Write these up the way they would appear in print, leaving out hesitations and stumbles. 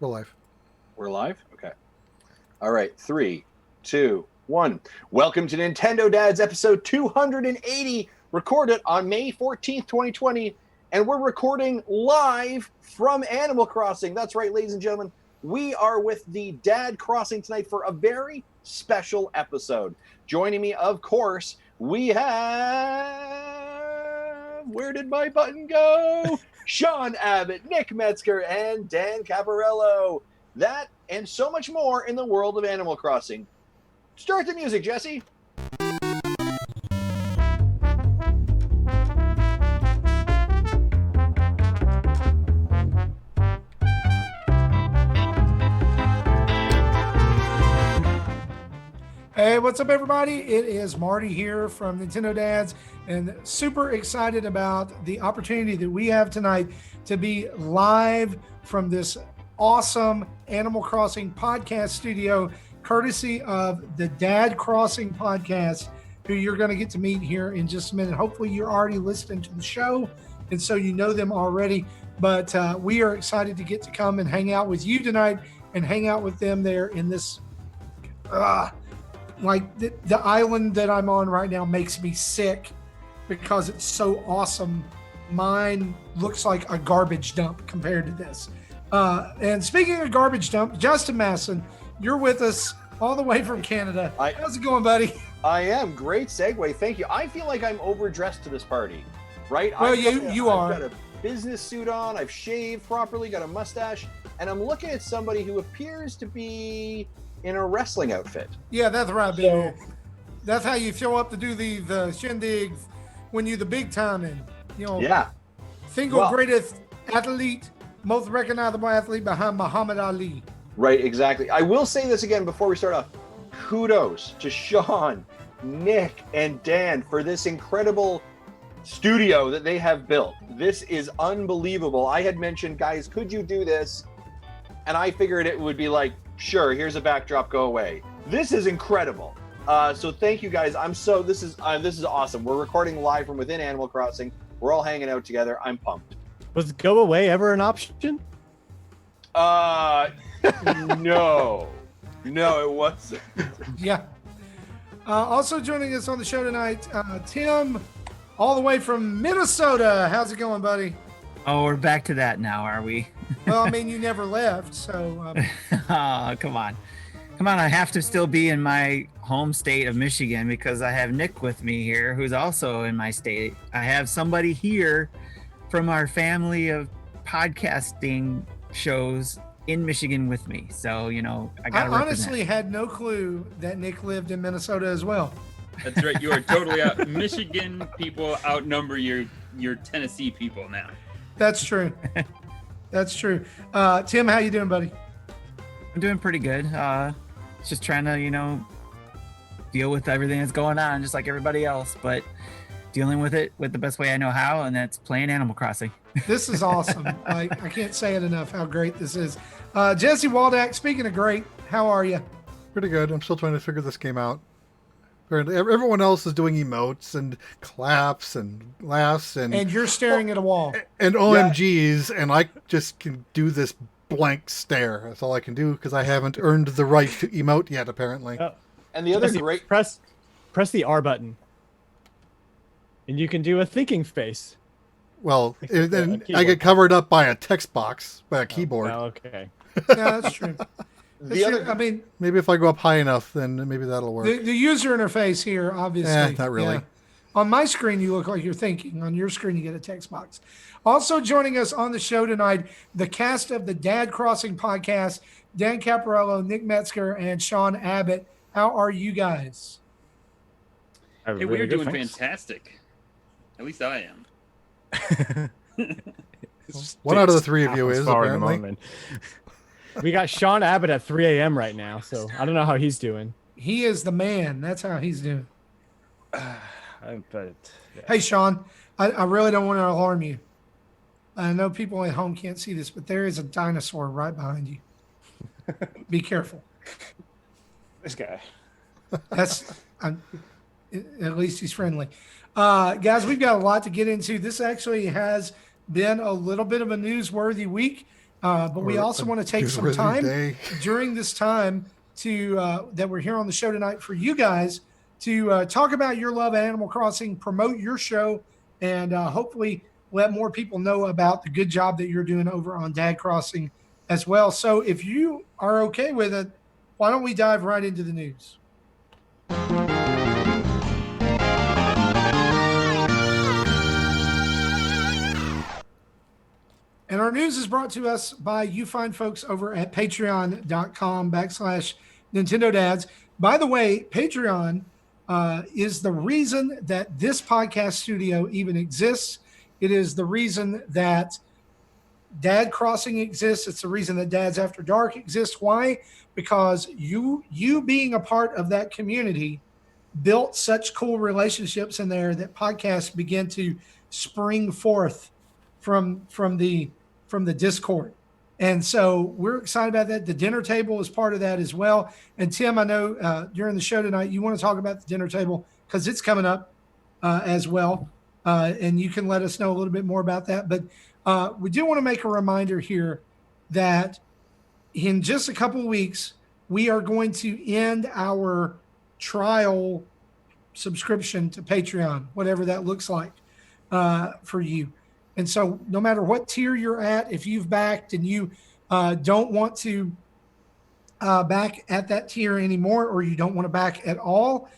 We're live. We're live? Okay. All right. 3, 2, 1. Welcome to Nintendo Dads episode 280, recorded on May 14th, 2020. And we're recording live from Animal Crossing. That's right, ladies and gentlemen. We are with the Dad Crossing tonight for a very special episode. Joining me, of course, we have... Where did my button go? Sean Abbott, Nick Metzger, and Dan Caparello. That and so much more in the world of Animal Crossing. Start the music, Jesse. Hey, what's up, everybody? It is Marty here from Nintendo Dads, and super excited about the opportunity that we have tonight to be live from this awesome Animal Crossing podcast studio, courtesy of the Dad Crossing podcast, who you're going to get to meet here in just a minute. Hopefully, you're already listening to the show, and so you know them already. But we are excited to get to come and hang out with you tonight and hang out with them there in this... Like the island that I'm on right now makes me sick because it's so awesome. Mine looks like a garbage dump compared to this. And speaking of garbage dump, Justin Masson, you're with us all the way from Canada. How's it going, buddy? I am. Great segue. Thank you. I feel like I'm overdressed to this party, right? Well, you are. I've got a business suit on. I've shaved properly, got a mustache, and I'm looking at somebody who appears to be in a wrestling outfit. Yeah, that's right, baby. That's how you show up to do the shindigs when you're the big time and, single greatest athlete, most recognizable athlete behind Muhammad Ali. Right, exactly. I will say this again before we start off. Kudos to Sean, Nick, and Dan for this incredible studio that they have built. This is unbelievable. I had mentioned, guys, could you do this? And I figured it would be like, sure, here's a backdrop, go away. This is incredible. So thank you guys. This is awesome. We're recording live from within Animal Crossing. We're all hanging out together. I'm pumped. Was go away ever an option? No, it wasn't. Yeah. Also joining us on the show tonight, Tim, all the way from Minnesota. How's it going, buddy? Oh, we're back to that now, are we? Well, I mean, you never left, so... Oh, come on. I have to still be in my home state of Michigan because I have Nick with me here, who's also in my state. I have somebody here from our family of podcasting shows in Michigan with me. So, I got to honestly had no clue that Nick lived in Minnesota as well. That's right. You are totally out. Michigan people outnumber your Tennessee people now. That's true. That's true. Tim, how you doing, buddy? I'm doing pretty good. Just trying to, deal with everything that's going on, just like everybody else, but dealing with it with the best way I know how, and that's playing Animal Crossing. This is awesome. I can't say it enough how great this is. Jesse Waldak, speaking of great, how are you? Pretty good. I'm still trying to figure this game out. Everyone else is doing emotes and claps and laughs and you're staring at a wall and OMGs, and I just can do this blank stare. That's all I can do because I haven't earned the right to emote yet, apparently. And the other Jesse, great press the R button, and you can do a thinking face. Well, then I get covered up by a text box, by a keyboard. Oh, okay. Yeah, that's true. I mean, maybe if I go up high enough, then maybe that'll work. The user interface here, obviously. Not really. Yeah. On my screen, you look like you're thinking. On your screen, you get a text box. Also joining us on the show tonight, the cast of the Dad Crossing podcast, Dan Caparello, Nick Metzger, and Sean Abbott. How are you guys? Hey, we are doing fantastic. At least I am. One out of the three of you is, apparently. We got Sean Abbott at 3 a.m. right now, so I don't know how he's doing. He is the man. That's how he's doing. Yeah. Hey, Sean, I really don't want to alarm you. I know people at home can't see this, but there is a dinosaur right behind you. Be careful. This guy. At least he's friendly. Guys, we've got a lot to get into. This actually has been a little bit of a newsworthy week. But we Or also a want to take some busy time day. during this time to that we're here on the show tonight for you guys to talk about your love of Animal Crossing, promote your show, and hopefully let more people know about the good job that you're doing over on Dad Crossing as well. So if you are okay with it, why don't we dive right into the news? And our news is brought to us by you fine folks over at patreon.com/Nintendo Dads. By the way, Patreon is the reason that this podcast studio even exists. It is the reason that Dad Crossing exists. It's the reason that Dads After Dark exists. Why? Because you being a part of that community built such cool relationships in there that podcasts begin to spring forth from the Discord. And so we're excited about that. The dinner table is part of that as well. And Tim, I know during the show tonight, you want to talk about the dinner table because it's coming up as well. And you can let us know a little bit more about that. But we do want to make a reminder here that in just a couple of weeks, we are going to end our trial subscription to Patreon, whatever that looks like for you. And so no matter what tier you're at, if you've backed and you don't want to back at that tier anymore, or you don't want to back at all,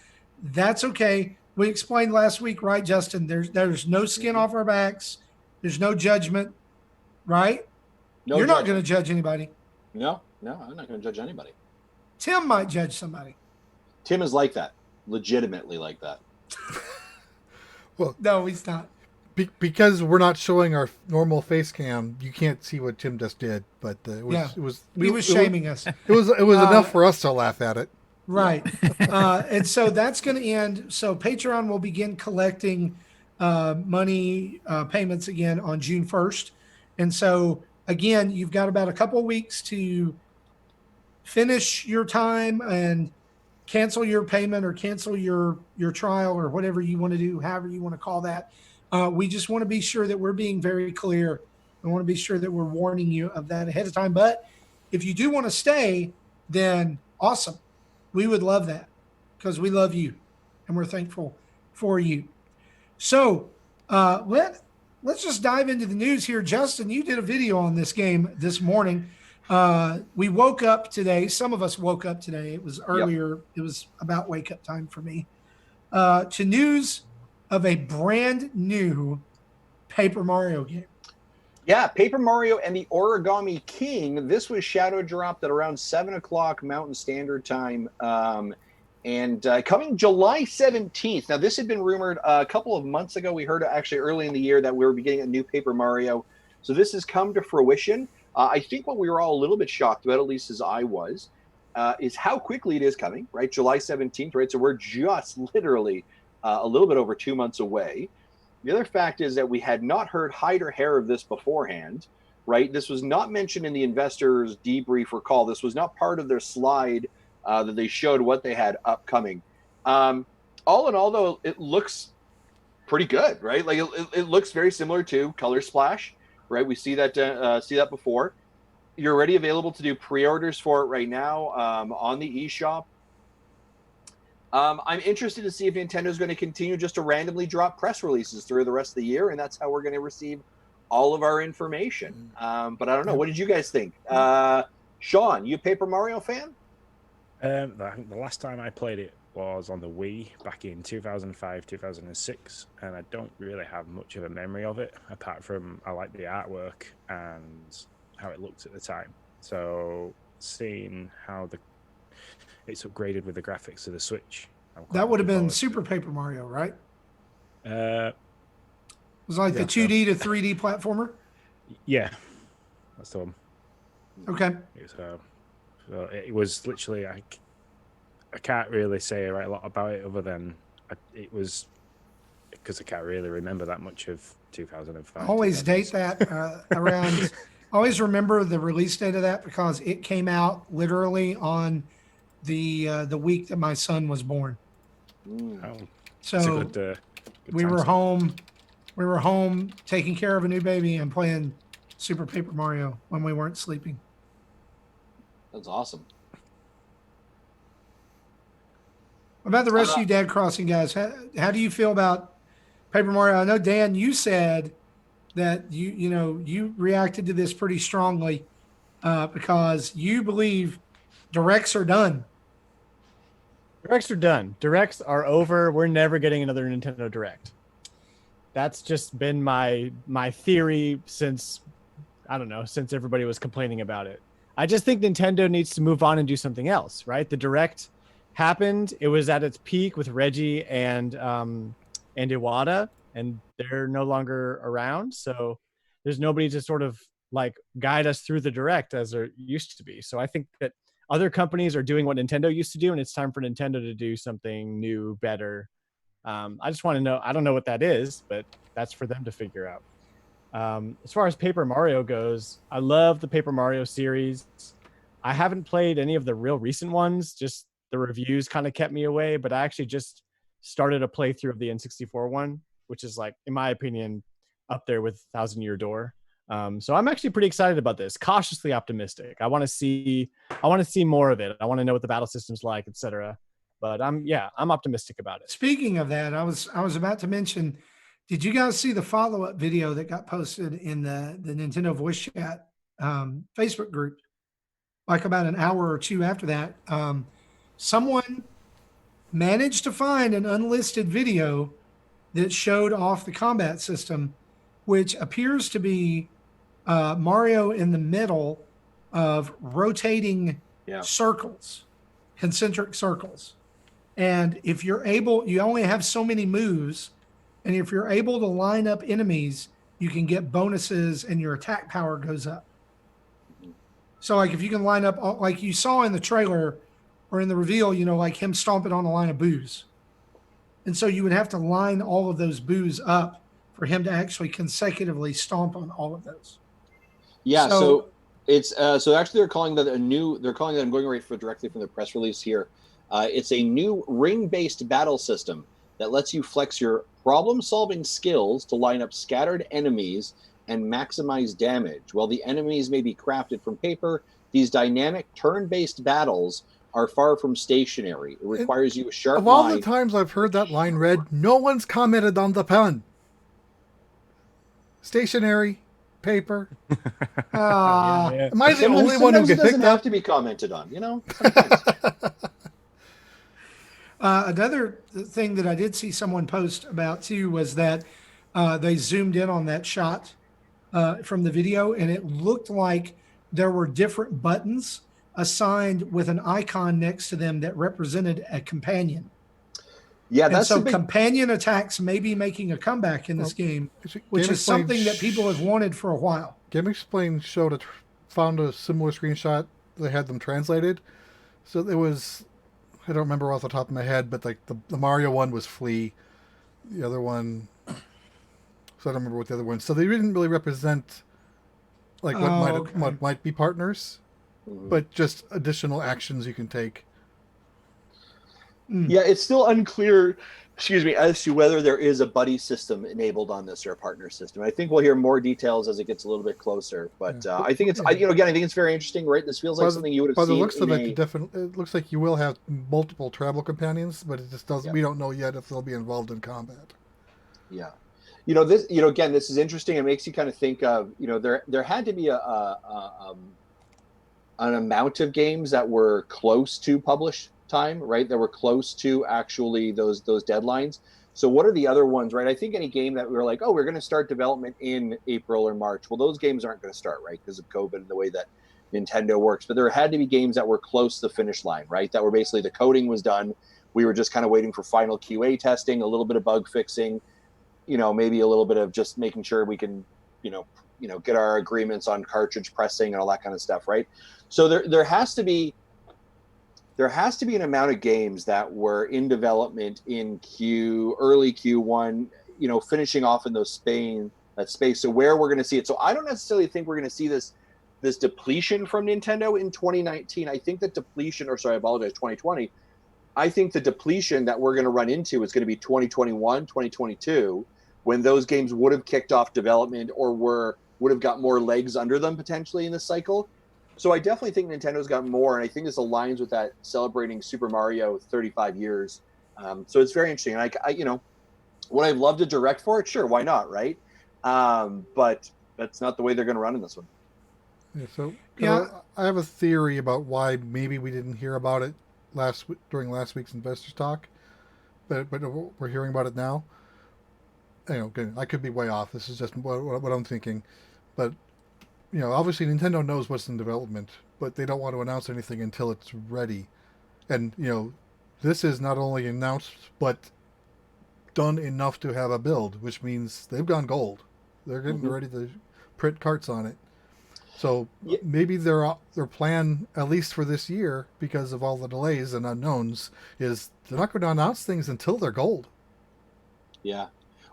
that's okay. We explained last week, right, Justin? There's no skin off our backs. There's no judgment, right? No, you're not going to judge anybody. No, I'm not going to judge anybody. Tim might judge somebody. Tim is like that, legitimately like that. Well, no, he's not. Because we're not showing our normal face cam, you can't see what Tim just did. But he was shaming us. It was enough for us to laugh at it. Right. And so that's going to end. So Patreon will begin collecting money payments again on June 1st. And so, again, you've got about a couple of weeks to finish your time and cancel your payment or cancel your trial or whatever you want to do, however you want to call that. We just want to be sure that we're being very clear. We want to be sure that we're warning you of that ahead of time. But if you do want to stay, then awesome. We would love that because we love you and we're thankful for you. So let's just dive into the news here. Justin, you did a video on this game this morning. We woke up today. Some of us woke up today. It was earlier. Yep. It was about wake up time for me. To news of a brand new Paper Mario game. Yeah, Paper Mario and the Origami King. This was shadow dropped at around 7 o'clock Mountain Standard Time. And coming July 17th. Now, this had been rumored a couple of months ago. We heard actually early in the year that we were getting a new Paper Mario. So this has come to fruition. I think what we were all a little bit shocked about, at least as I was, is how quickly it is coming, right? July 17th, right? So we're just literally a little bit over 2 months away. The other fact is that we had not heard hide or hair of this beforehand, right? This was not mentioned in the investors' debrief or call. This was not part of their slide that they showed what they had upcoming. All in all, though, it looks pretty good, right? Like it looks very similar to Color Splash, right? We see that before. You're already available to do pre-orders for it right now on the eShop. I'm interested to see if Nintendo is going to continue just to randomly drop press releases through the rest of the year, and that's how we're going to receive all of our information. But I don't know. What did you guys think? Sean, you a Paper Mario fan? I think the last time I played it was on the Wii back in 2005, 2006, and I don't really have much of a memory of it, apart from I like the artwork and how it looked at the time. So seeing how it's upgraded with the graphics of the Switch. That would have been Super Paper Mario, right? It was like the 2D to 3D platformer? Yeah, that's the one. Okay. It was literally, I can't really say a lot about it other than it was, because I can't really remember that much of 2005. Always date that around, always remember the release date of that because it came out literally on the week that my son was born. So good we were home taking care of a new baby and playing Super Paper Mario when we weren't sleeping. That's awesome. What about the rest of you Dad Crossing guys? How do you feel about Paper Mario? I know, Dan, you said that you reacted to this pretty strongly because you believe directs are done. Directs are done. Directs are over. We're never getting another Nintendo Direct. That's just been my theory since everybody was complaining about it. I just think Nintendo needs to move on and do something else, right? The Direct happened. It was at its peak with Reggie and Iwata, and they're no longer around. So there's nobody to sort of like guide us through the Direct as there used to be. So I think that other companies are doing what Nintendo used to do, and it's time for Nintendo to do something new, better. I just want to know. I don't know what that is, but that's for them to figure out. As far as Paper Mario goes, I love the Paper Mario series. I haven't played any of the real recent ones. Just the reviews kind of kept me away, but I actually just started a playthrough of the N64 one, which is like, in my opinion, up there with Thousand Year Door. So I'm actually pretty excited about this. Cautiously optimistic. I want to see more of it. I want to know what the battle system's like, etc. But I'm optimistic about it. Speaking of that, I was about to mention, did you guys see the follow-up video that got posted in the Nintendo Voice Chat Facebook group? Like about an hour or two after that, someone managed to find an unlisted video that showed off the combat system, which appears to be Mario in the middle of rotating circles, concentric circles. And if you're able, you only have so many moves. And if you're able to line up enemies, you can get bonuses and your attack power goes up. So like if you can line up, like you saw in the trailer or in the reveal, like him stomping on a line of boos. And so you would have to line all of those boos up for him to actually consecutively stomp on all of those. Yeah, so it's so actually they're calling that I'm going right for directly from the press release here. It's a new ring-based battle system that lets you flex your problem-solving skills to line up scattered enemies and maximize damage. While the enemies may be crafted from paper, these dynamic turn-based battles are far from stationary. It requires you a sharp Of all mind. the times I've heard that line read, no one's commented on the pun. Stationary, paper. Am I the only one who Sometimes can it doesn't pick have that? to be commented on, Another thing that I did see someone post about too was that they zoomed in on that shot from the video, and it looked like there were different buttons assigned with an icon next to them that represented a companion. Yeah, and that's so companion attacks may be making a comeback in this game, which is something that people have wanted for a while. Game Explain found a similar screenshot. They had them translated. So it was, I don't remember off the top of my head, but like the Mario one was Flea. The other one, so I don't remember what the other one. So they didn't really represent like what might be partners, but just additional actions you can take. Yeah, it's still unclear, as to whether there is a buddy system enabled on this or a partner system. I think we'll hear more details as it gets a little bit closer. But I think it's, I think it's very interesting, right? This feels like something you would have seen. By the looks of it, it looks like you will have multiple travel companions, but it just doesn't. Yeah. We don't know yet if they'll be involved in combat. Yeah, this. Again, this is interesting. It makes you kind of think of, there had to be an amount of games that were close to publish time, right? That were close to actually those deadlines. So what are the other ones, right? I think any game that we were like, oh, we're going to start development in April or March. Well, those games aren't going to start, right? Because of COVID and the way that Nintendo works. But there had to be games that were close to the finish line, right? That were basically the coding was done. We were just kind of waiting for final QA testing, a little bit of bug fixing, maybe a little bit of just making sure we can, get our agreements on cartridge pressing and all that kind of stuff, right? So there has to be an amount of games that were in development in early Q1, finishing off in that space. So where we're going to see it. So I don't necessarily think we're going to see this depletion from Nintendo in 2019. I think that 2020. I think the depletion that we're going to run into is going to be 2021, 2022, when those games would have kicked off development or were would have got more legs under them potentially in this cycle. So I definitely think Nintendo's got more, and I think this aligns with that celebrating Super Mario 35 years. So it's very interesting. And I you know, would I love to direct for it? Sure, why not, right? But that's not the way they're going to run in this one. Yeah, so Yeah. I have a theory about why maybe we didn't hear about it during last week's investors talk, but we're hearing about it now. You know, again, I could be way off. This is just what I'm thinking, but you know, obviously Nintendo knows what's in development, but they don't want to announce anything until it's ready. And you know, this is not only announced but done enough to have a build, which means they've gone gold. They're getting ready to print carts on it. So maybe their plan, at least for this year, because of all the delays and unknowns, is they're not going to announce things until they're gold. Yeah.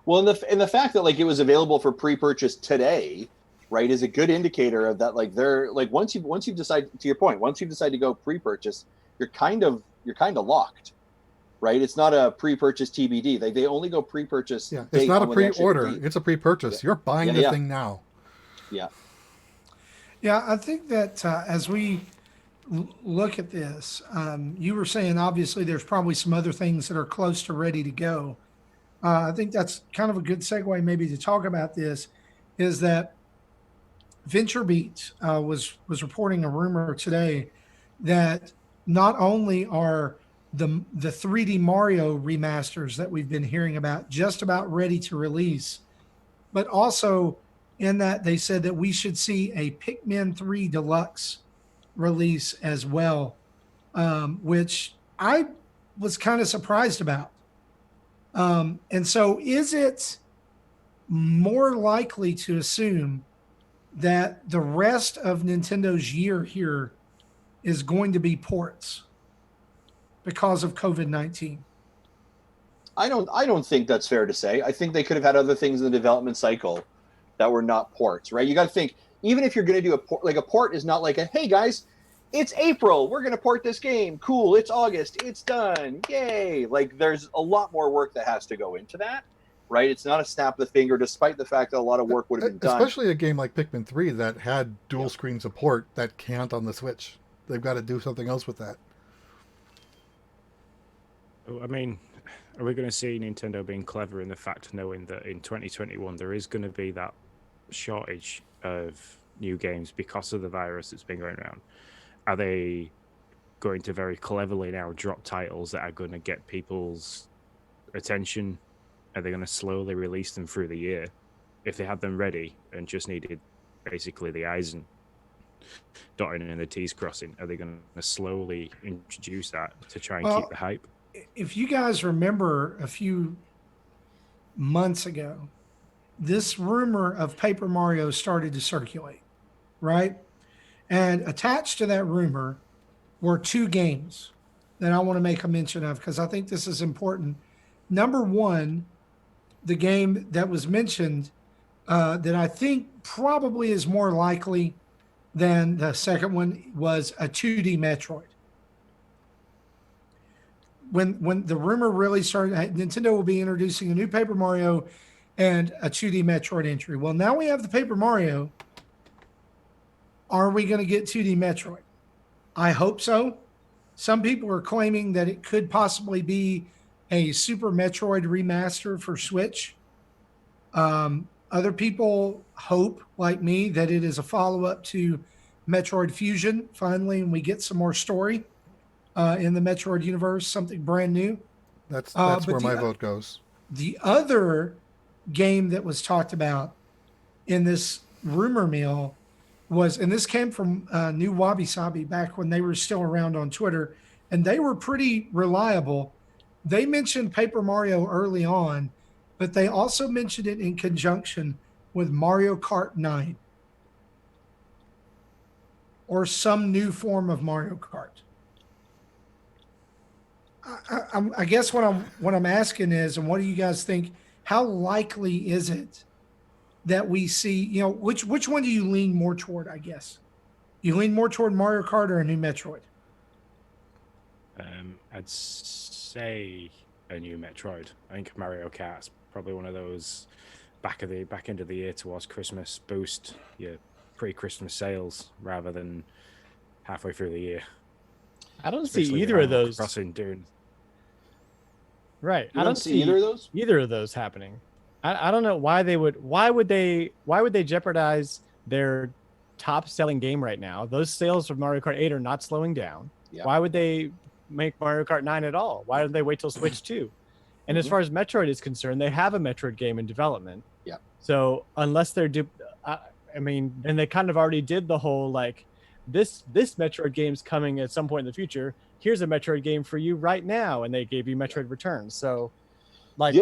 Well, and the fact that like it was available for pre-purchase today, right, is a good indicator of that. Like they're like once you've decided, to your point, once you've decided to go pre-purchase, you're kind of locked, right? It's not a pre-purchase TBD. They only go pre-purchase. Yeah, it's not a pre-order. It's a pre-purchase. Yeah. You're buying the thing now. Yeah. Yeah, I think that as we look at this, you were saying obviously there's probably some other things that are close to ready to go. I think that's kind of a good segue maybe to talk about this, is that VentureBeat was reporting a rumor today that not only are the 3D Mario remasters that we've been hearing about just about ready to release, but also in that they said that we should see a Pikmin 3 Deluxe release as well, which I was kind of surprised about. And so is it more likely to assume that the rest of Nintendo's year here is going to be ports because of COVID-19? I don't think that's fair to say. I think they could have had other things in the development cycle that were not ports, right? You got to think, even if you're going to do a port is not like a, hey guys, it's April, we're going to port this game. Cool, it's August, it's done. Yay. Like there's a lot more work that has to go into that, right? It's not a snap of the finger, despite the fact that a lot of work would have been done. Especially a game like Pikmin 3 that had dual screen support that can't on the Switch. They've got to do something else with that. I mean, are we going to see Nintendo being clever in the fact knowing that in 2021 there is going to be that shortage of new games because of the virus that's been going around? Are they going to very cleverly now drop titles that are going to get people's attention? Are they going to slowly release them through the year? If they had them ready and just needed basically the I's and dotting and the T's crossing, are they going to slowly introduce that to try and keep the hype? If you guys remember a few months ago, this rumor of Paper Mario started to circulate, right? And attached to that rumor were two games that I want to make a mention of because I think this is important. Number one, the game that was mentioned that I think probably is more likely than the second one was a 2D Metroid. When the rumor really started, Nintendo will be introducing a new Paper Mario and a 2D Metroid entry. Well, now we have the Paper Mario. Are we going to get 2D Metroid? I hope so. Some people are claiming that it could possibly be a Super Metroid remaster for Switch. Other people hope, like me, that it is a follow-up to Metroid Fusion, finally, and we get some more story in the Metroid universe, something brand new. That's where my vote goes. The other game that was talked about in this rumor mill was, and this came from New Wabi Sabi back when they were still around on Twitter, and they were pretty reliable. They mentioned Paper Mario early on, but they also mentioned it in conjunction with Mario Kart 9 or some new form of Mario Kart. I guess what I'm asking is, and what do you guys think? How likely is it that we see? You know, which one do you lean more toward? I guess you lean more toward Mario Kart or a new Metroid. I'd say a new Metroid. I think Mario Kart's probably one of those back end of the year towards Christmas boost your pre-Christmas sales rather than halfway through the year. I don't see Especially either of Animal those. Crossing doing. Right. You I don't see either of those. Either of those happening. I don't know why they would. Why would they jeopardize their top-selling game right now? Those sales for Mario Kart 8 are not slowing down. Yeah. Why would they make Mario Kart 9 at all? Why don't they wait till Switch 2? And as far as Metroid is concerned, they have a Metroid game in development. Yeah. So unless they're I mean, and they kind of already did the whole like this Metroid game's coming at some point in the future. Here's a Metroid game for you right now, and they gave you Metroid Returns. So, like,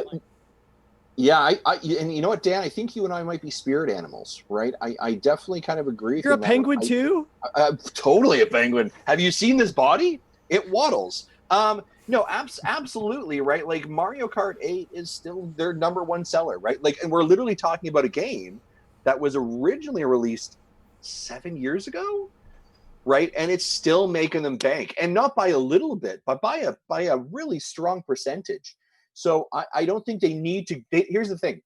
yeah, I and you know what, Dan? I think you and I might be spirit animals, right? I definitely kind of agree. You're a penguin too? I'm totally a penguin. Have you seen this body? It waddles. No, absolutely, right? Like Mario Kart 8 is still their number one seller, right? Like, and we're literally talking about a game that was originally released 7 years ago, right? And it's still making them bank, and not by a little bit, but by a really strong percentage. So I don't think they need to. Here's the thing: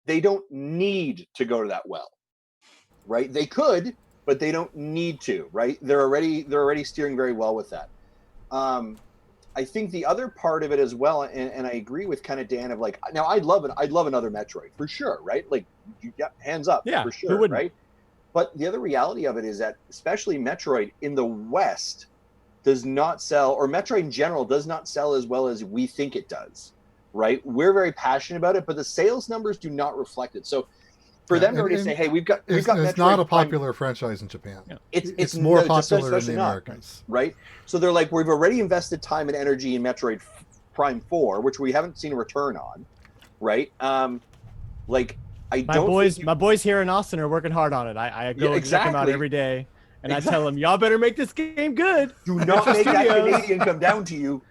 they don't need to go to that well, right? They could, but they don't need to, right? They're already steering very well with that. I think the other part of it as well, and I agree with kind of Dan of like, now I'd love another Metroid for sure, right? Like, hands up, yeah, for who sure, wouldn't? right? But the other reality of it is that, especially Metroid in the West, does not sell, or Metroid in general does not sell as well as we think it does, right? We're very passionate about it, but the sales numbers do not reflect it. So for them to already say, hey, we've got Metroid. It's not a popular franchise in Japan. Yeah. It's more no, popular in especially the not, Americas. right? So they're like, we've already invested time and energy in Metroid Prime 4, which we haven't seen a return on, right? Like, I don't. My boys here in Austin are working hard on it. I go and check them out every day, and I tell them, y'all better make this game good. Do not make that Canadian come down to you,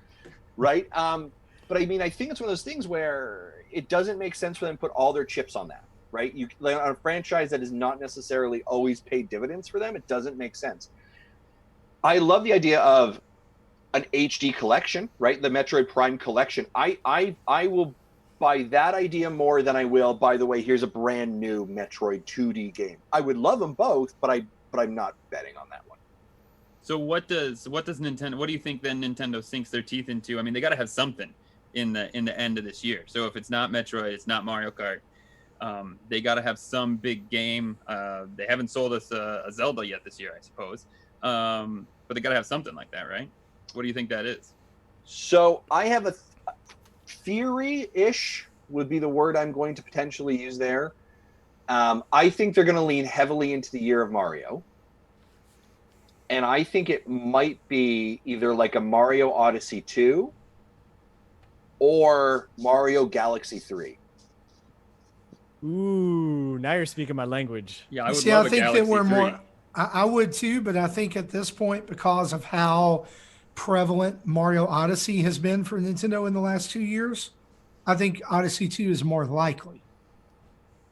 right? But I mean, I think it's one of those things where it doesn't make sense for them to put all their chips on that, right? You like, on a franchise that is not necessarily always paid dividends for them, it doesn't make sense. I love the idea of an HD collection, right? The Metroid Prime collection. I will buy that idea more than I will, by the way, here's a brand new Metroid 2D game. I would love them both, but I'm not betting on that one. So what does Nintendo? What do you think then Nintendo sinks their teeth into? I mean, they got to have something in the end of this year. So if it's not Metroid, it's not Mario Kart. They got to have some big game. They haven't sold us a Zelda yet this year, I suppose. But they got to have something like that, right? What do you think that is? So I have a theory-ish would be the word I'm going to potentially use there. I think they're going to lean heavily into the year of Mario. And I think it might be either like a Mario Odyssey 2 or Mario Galaxy 3. Ooh, now you're speaking my language. Yeah, I would See, love I a think Galaxy that we're 3. more. I would too, but I think at this point, because of how prevalent Mario Odyssey has been for Nintendo in the last 2 years, I think Odyssey 2 is more likely.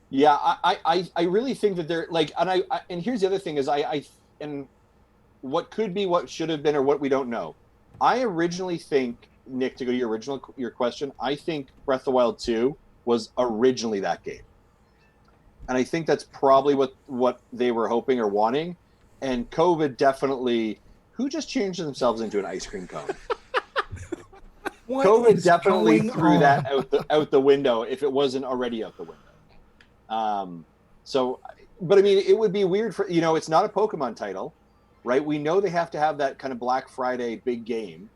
Yeah, I really think that they're like, and here's the other thing is and what could be, what should have been, or what we don't know. I originally think, Nick, to go to your question, I think Breath of the Wild 2 was originally that game. And I think that's probably what they were hoping or wanting. And COVID definitely, who just changed themselves into an ice cream cone? COVID definitely threw that out the window if it wasn't already out the window. So, but I mean, it would be weird for, it's not a Pokemon title, right? We know they have to have that kind of Black Friday big game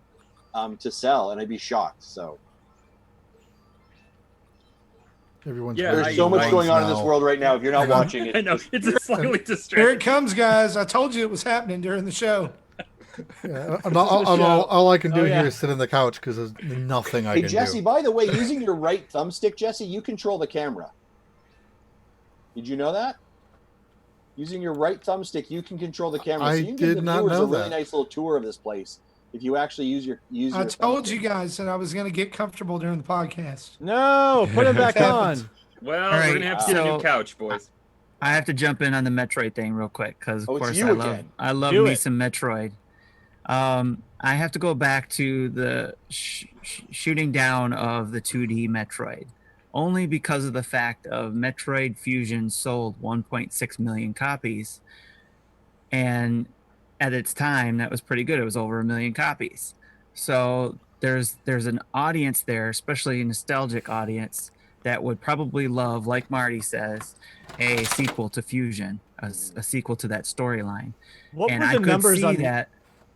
to sell, and I'd be shocked. So there's so much going on in this world right now. If you're not watching it, I know it's a slightly distracting. Here it comes, guys. I told you it was happening during the show. Yeah, all I can do here is sit on the couch because there's nothing I can do. Hey, Jesse, by the way, using your right thumbstick, Jesse, you control the camera. Did you know that? Using your right thumbstick, you can control the camera. I so you can did give the not viewers know a really that. nice little tour of this place if you actually use your I told thumbstick. you guys that I was going to get comfortable during the podcast. No, put it back on. Well, All we're right, gonna have to get a new so- couch, boys. I have to jump in on the Metroid thing real quick because, of Oh, it's course, you again. I love Do me it. some Metroid. I have to go back to the shooting down of the 2D Metroid, only because of the fact of Metroid Fusion sold 1.6 million copies. And at its time, that was pretty good. It was over 1 million copies. So there's an audience there, especially a nostalgic audience, that would probably love, like Marty says, a sequel to Fusion, a sequel to that storyline. What And were I the could numbers see on that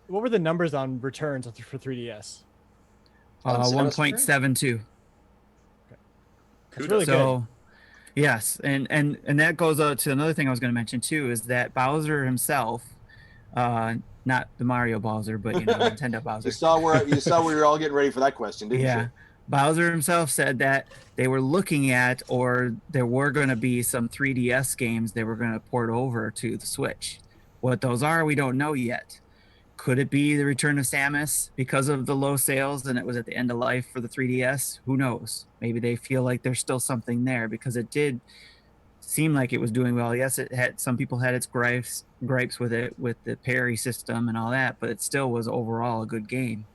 What were the numbers on returns for 3DS? On Samus 1.72. That's really good. So yes, and that goes to another thing I was going to mention too, is that Bowser himself, not the Mario Bowser, but Nintendo Bowser. You saw we were all getting ready for that question, didn't Yeah. you? Bowser himself said that they were looking at, or there were going to be some 3DS games they were going to port over to the Switch. What those are, we don't know yet. Could it be the return of Samus because of the low sales and it was at the end of life for the 3DS? Who knows? Maybe they feel like there's still something there, because it did seem like it was doing well. Yes, it had, some people had its gripes with it, with the parry system and all that, but it still was overall a good game.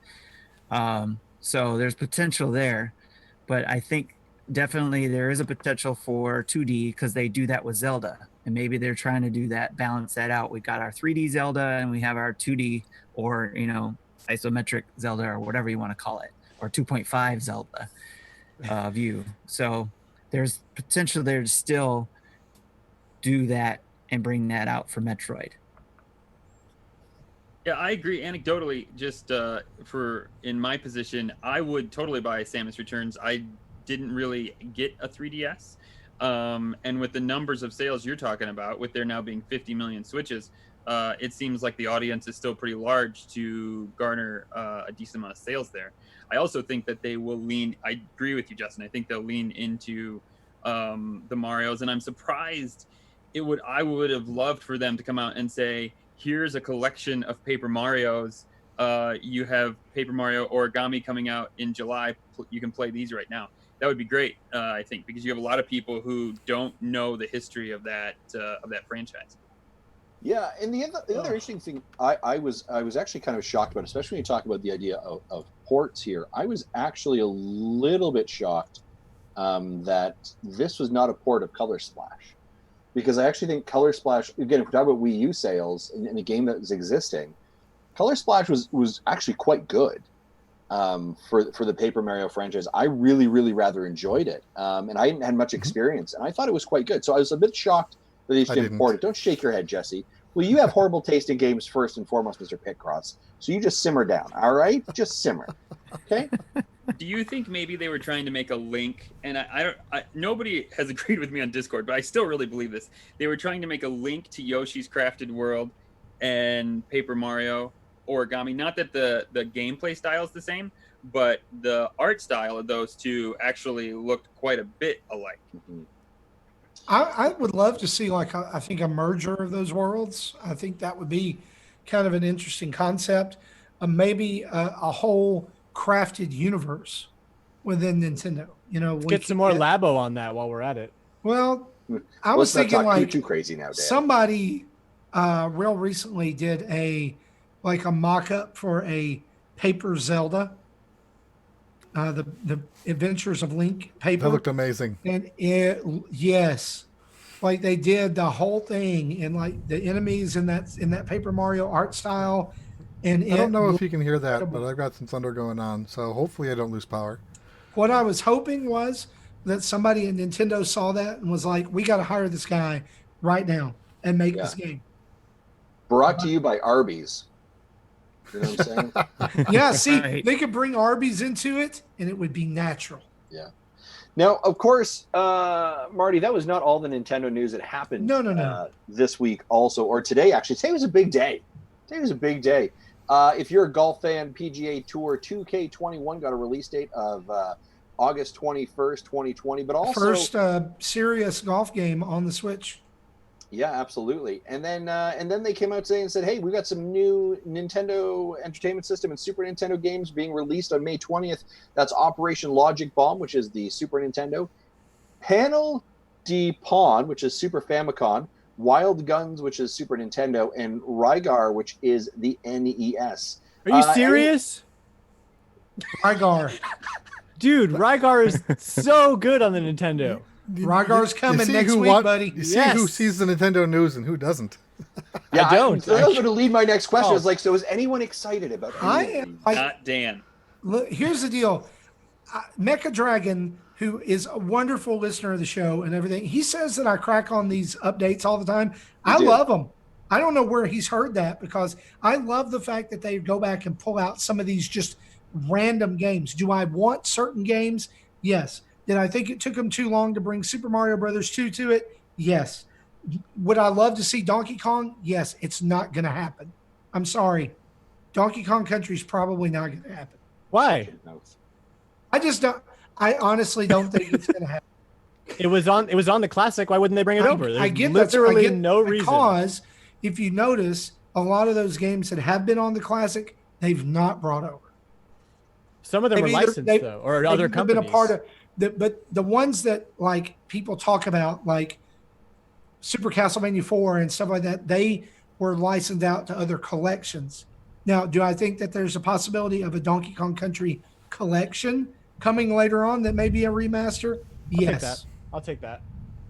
So there's potential there, but I think definitely there is a potential for 2D, because they do that with Zelda, and maybe they're trying to do that, balance that out. We got our 3D Zelda and we have our 2D, or isometric Zelda, or whatever you want to call it, or 2.5 Zelda view. So there's potential there to still do that and bring that out for Metroid. Yeah, I agree. Anecdotally, just for in my position, I would totally buy Samus Returns. I didn't really get a 3DS, and with the numbers of sales you're talking about, with there now being 50 million Switches, it seems like the audience is still pretty large to garner a decent amount of sales there. I also think that they will lean. I agree with you, Justin. I think they'll lean into the Marios, and I'm surprised. I would have loved for them to come out and say, here's a collection of Paper Marios. You have Paper Mario Origami coming out in July. You can play these right now. That would be great, I think, because you have a lot of people who don't know the history of that franchise. Yeah, and the other interesting thing I was actually kind of shocked about, especially when you talk about the idea of ports here. I was actually a little bit shocked that this was not a port of Color Splash. Because I actually think Color Splash, again, if we talk about Wii U sales in a game that was existing, Color Splash was actually quite good for the Paper Mario franchise. I really, really rather enjoyed it. And I hadn't had much experience, and I thought it was quite good. So I was a bit shocked that they didn't port it. Don't shake your head, Jesse. Well, you have horrible taste in games first and foremost, Mr. Pitcross. So you just simmer down, all right? Just simmer, okay? Do you think maybe they were trying to make a link? And nobody has agreed with me on Discord, but I still really believe this. They were trying to make a link to Yoshi's Crafted World and Paper Mario Origami. Not that the gameplay style is the same, but the art style of those two actually looked quite a bit alike. Mm-hmm. I would love to see, like, I think a merger of those worlds. I think that would be kind of an interesting concept. Maybe a whole crafted universe within Nintendo. Let's get some more Labo on that while we're at it. Well, I was thinking like too crazy now, Dan. Somebody real recently did a mock-up for a Paper Zelda. The Adventures of Link paper. That looked amazing. And like they did the whole thing, and like the enemies in that Paper Mario art style. And I don't know if you can hear that, but I've got some thunder going on, so hopefully I don't lose power. What I was hoping was that somebody at Nintendo saw that and was like, "We got to hire this guy right now and make this game." Brought to you by Arby's. You know what I'm saying? Yeah, see, Right. they could bring Arby's into it, and it would be natural. Yeah. Now, of course, Marty, that was not all the Nintendo news that happened. No. This week, also, or today. Actually, today was a big day. If you're a golf fan, PGA Tour 2K21 got a release date of August 21st, 2020. But also First serious golf game on the Switch. Yeah, absolutely. And then they came out today and said, "Hey, we got some new Nintendo Entertainment System and Super Nintendo games being released on May 20th. That's Operation Logic Bomb, which is the Super Nintendo, Panel de Pon, which is Super Famicom, Wild Guns, which is Super Nintendo, and Rygar, which is the NES." Are you serious? Rygar. Dude, Rygar is so good on the Nintendo. Rygar's coming see next who week, buddy. You see who Yes. sees the Nintendo news and who doesn't. Yeah, I don't, So that was actually. going to lead my next question. I was Oh. like, so is anyone excited about I any of am. these? Like, Not Dan. look, here's the deal. Mecha Dragon, who is a wonderful listener of the show and everything, he says that I crack on these updates all the time. I do. love them. I don't know where he's heard that, because I love the fact that they go back and pull out some of these just random games. Do I want certain games? Yes. Did I think it took them too long to bring Super Mario Brothers 2 to it? Yes. Would I love to see Donkey Kong? Yes. It's not going to happen. I'm sorry. Donkey Kong Country is probably not going to happen. Why? I just don't. I honestly don't think it's going to happen. It was on the classic. Why wouldn't they bring it over? There's I get literally I get, no reason. Because if you notice, a lot of those games that have been on the classic, they've not brought over. Some of them They've were either- licensed they've- though, or They've other either companies. been a part of but the ones that like people talk about, like Super Castlevania 4 and stuff like that, they were licensed out to other collections. Now, do I think that there's a possibility of a Donkey Kong Country collection coming later on that may be a remaster? Yes. I'll take that.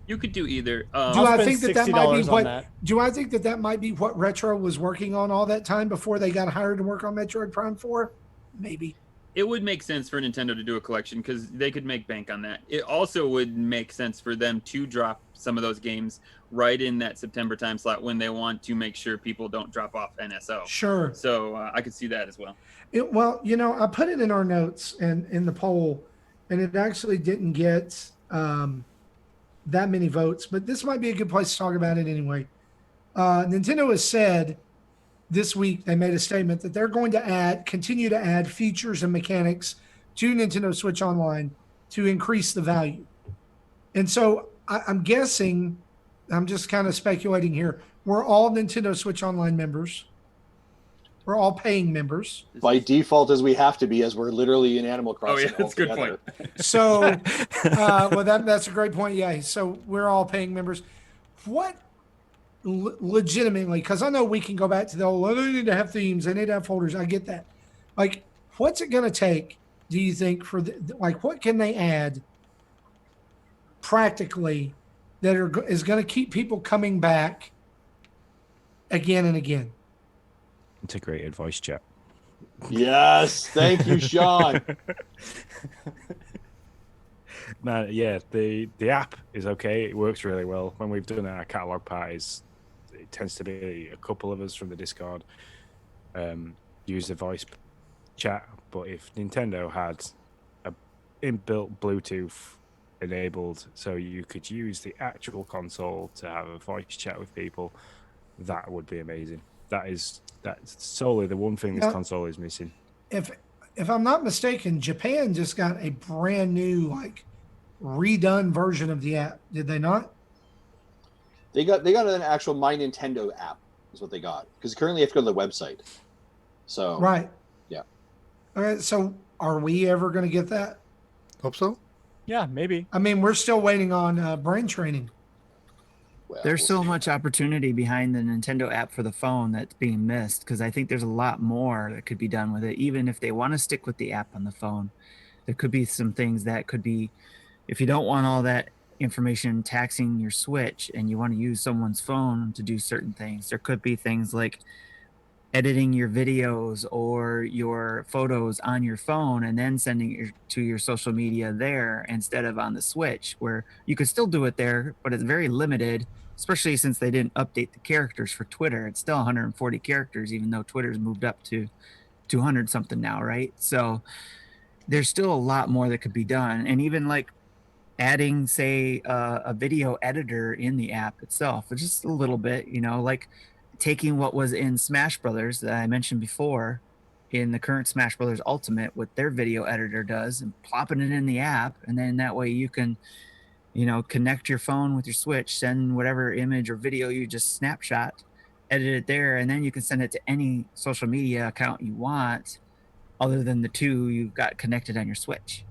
You could do either. Do I'll I spend think that might be $60 on what? that. Do I think that might be what Retro was working on all that time before they got hired to work on Metroid Prime 4? Maybe. It would make sense for Nintendo to do a collection because they could make bank on that. It also would make sense for them to drop some of those games right in that September time slot when they want to make sure people don't drop off NSO. Sure. So I could see that as well. Well, I put it in our notes and in the poll, and it actually didn't get that many votes, but this might be a good place to talk about it anyway. Nintendo has said this week, they made a statement that they're going to continue to add features and mechanics to Nintendo Switch Online to increase the value. And so I'm guessing, I'm just kind of speculating here, we're all Nintendo Switch Online members. We're all paying members. By default, as we have to be, as we're literally in Animal Oh Crossing. yeah, that's a good altogether. point. So, well, that's a great point. Yeah. So we're all paying members. What legitimately, because I know we can go back to the old, well, they need to have themes, they need to have folders. I get that. Like, what's it going to take, do you think, for what can they add practically that is going to keep people coming back again and again? Integrated voice chat. Yes, thank you, Sean. Man, yeah, the app is okay. It works really well. When we've done our catalog parties, it tends to be a couple of us from the Discord use the voice chat. But if Nintendo had a inbuilt Bluetooth enabled, so you could use the actual console to have a voice chat with people, that would be amazing. That's solely the one thing this console is missing. If I'm not mistaken, Japan just got a brand new redone version of the app. Did they not? They got an actual My Nintendo app is what they got, because currently you have to go to the website. So Right. Yeah. All right. So are we ever going to get that? Hope so. Yeah, maybe. I mean, we're still waiting on brain training. well, There's we'll so see. much opportunity behind the Nintendo app for the phone that's being missed, because I think there's a lot more that could be done with it. Even if they want to stick with the app on the phone, there could be some things that could be, if you don't want all that information taxing your Switch and you want to use someone's phone to do certain things, there could be things like editing your videos or your photos on your phone and then sending it to your social media there instead of on the Switch, where you could still do it there, but it's very limited, especially since they didn't update the characters for Twitter. It's still 140 characters, even though Twitter's moved up to 200 something now, right? So there's still a lot more that could be done. And even adding, say, a video editor in the app itself, just a little bit, like taking what was in Smash Brothers that I mentioned before in the current Smash Brothers Ultimate, what their video editor does, and plopping it in the app. And then that way you can, connect your phone with your Switch, send whatever image or video you just snapshot, edit it there, and then you can send it to any social media account you want other than the two you've got connected on your Switch,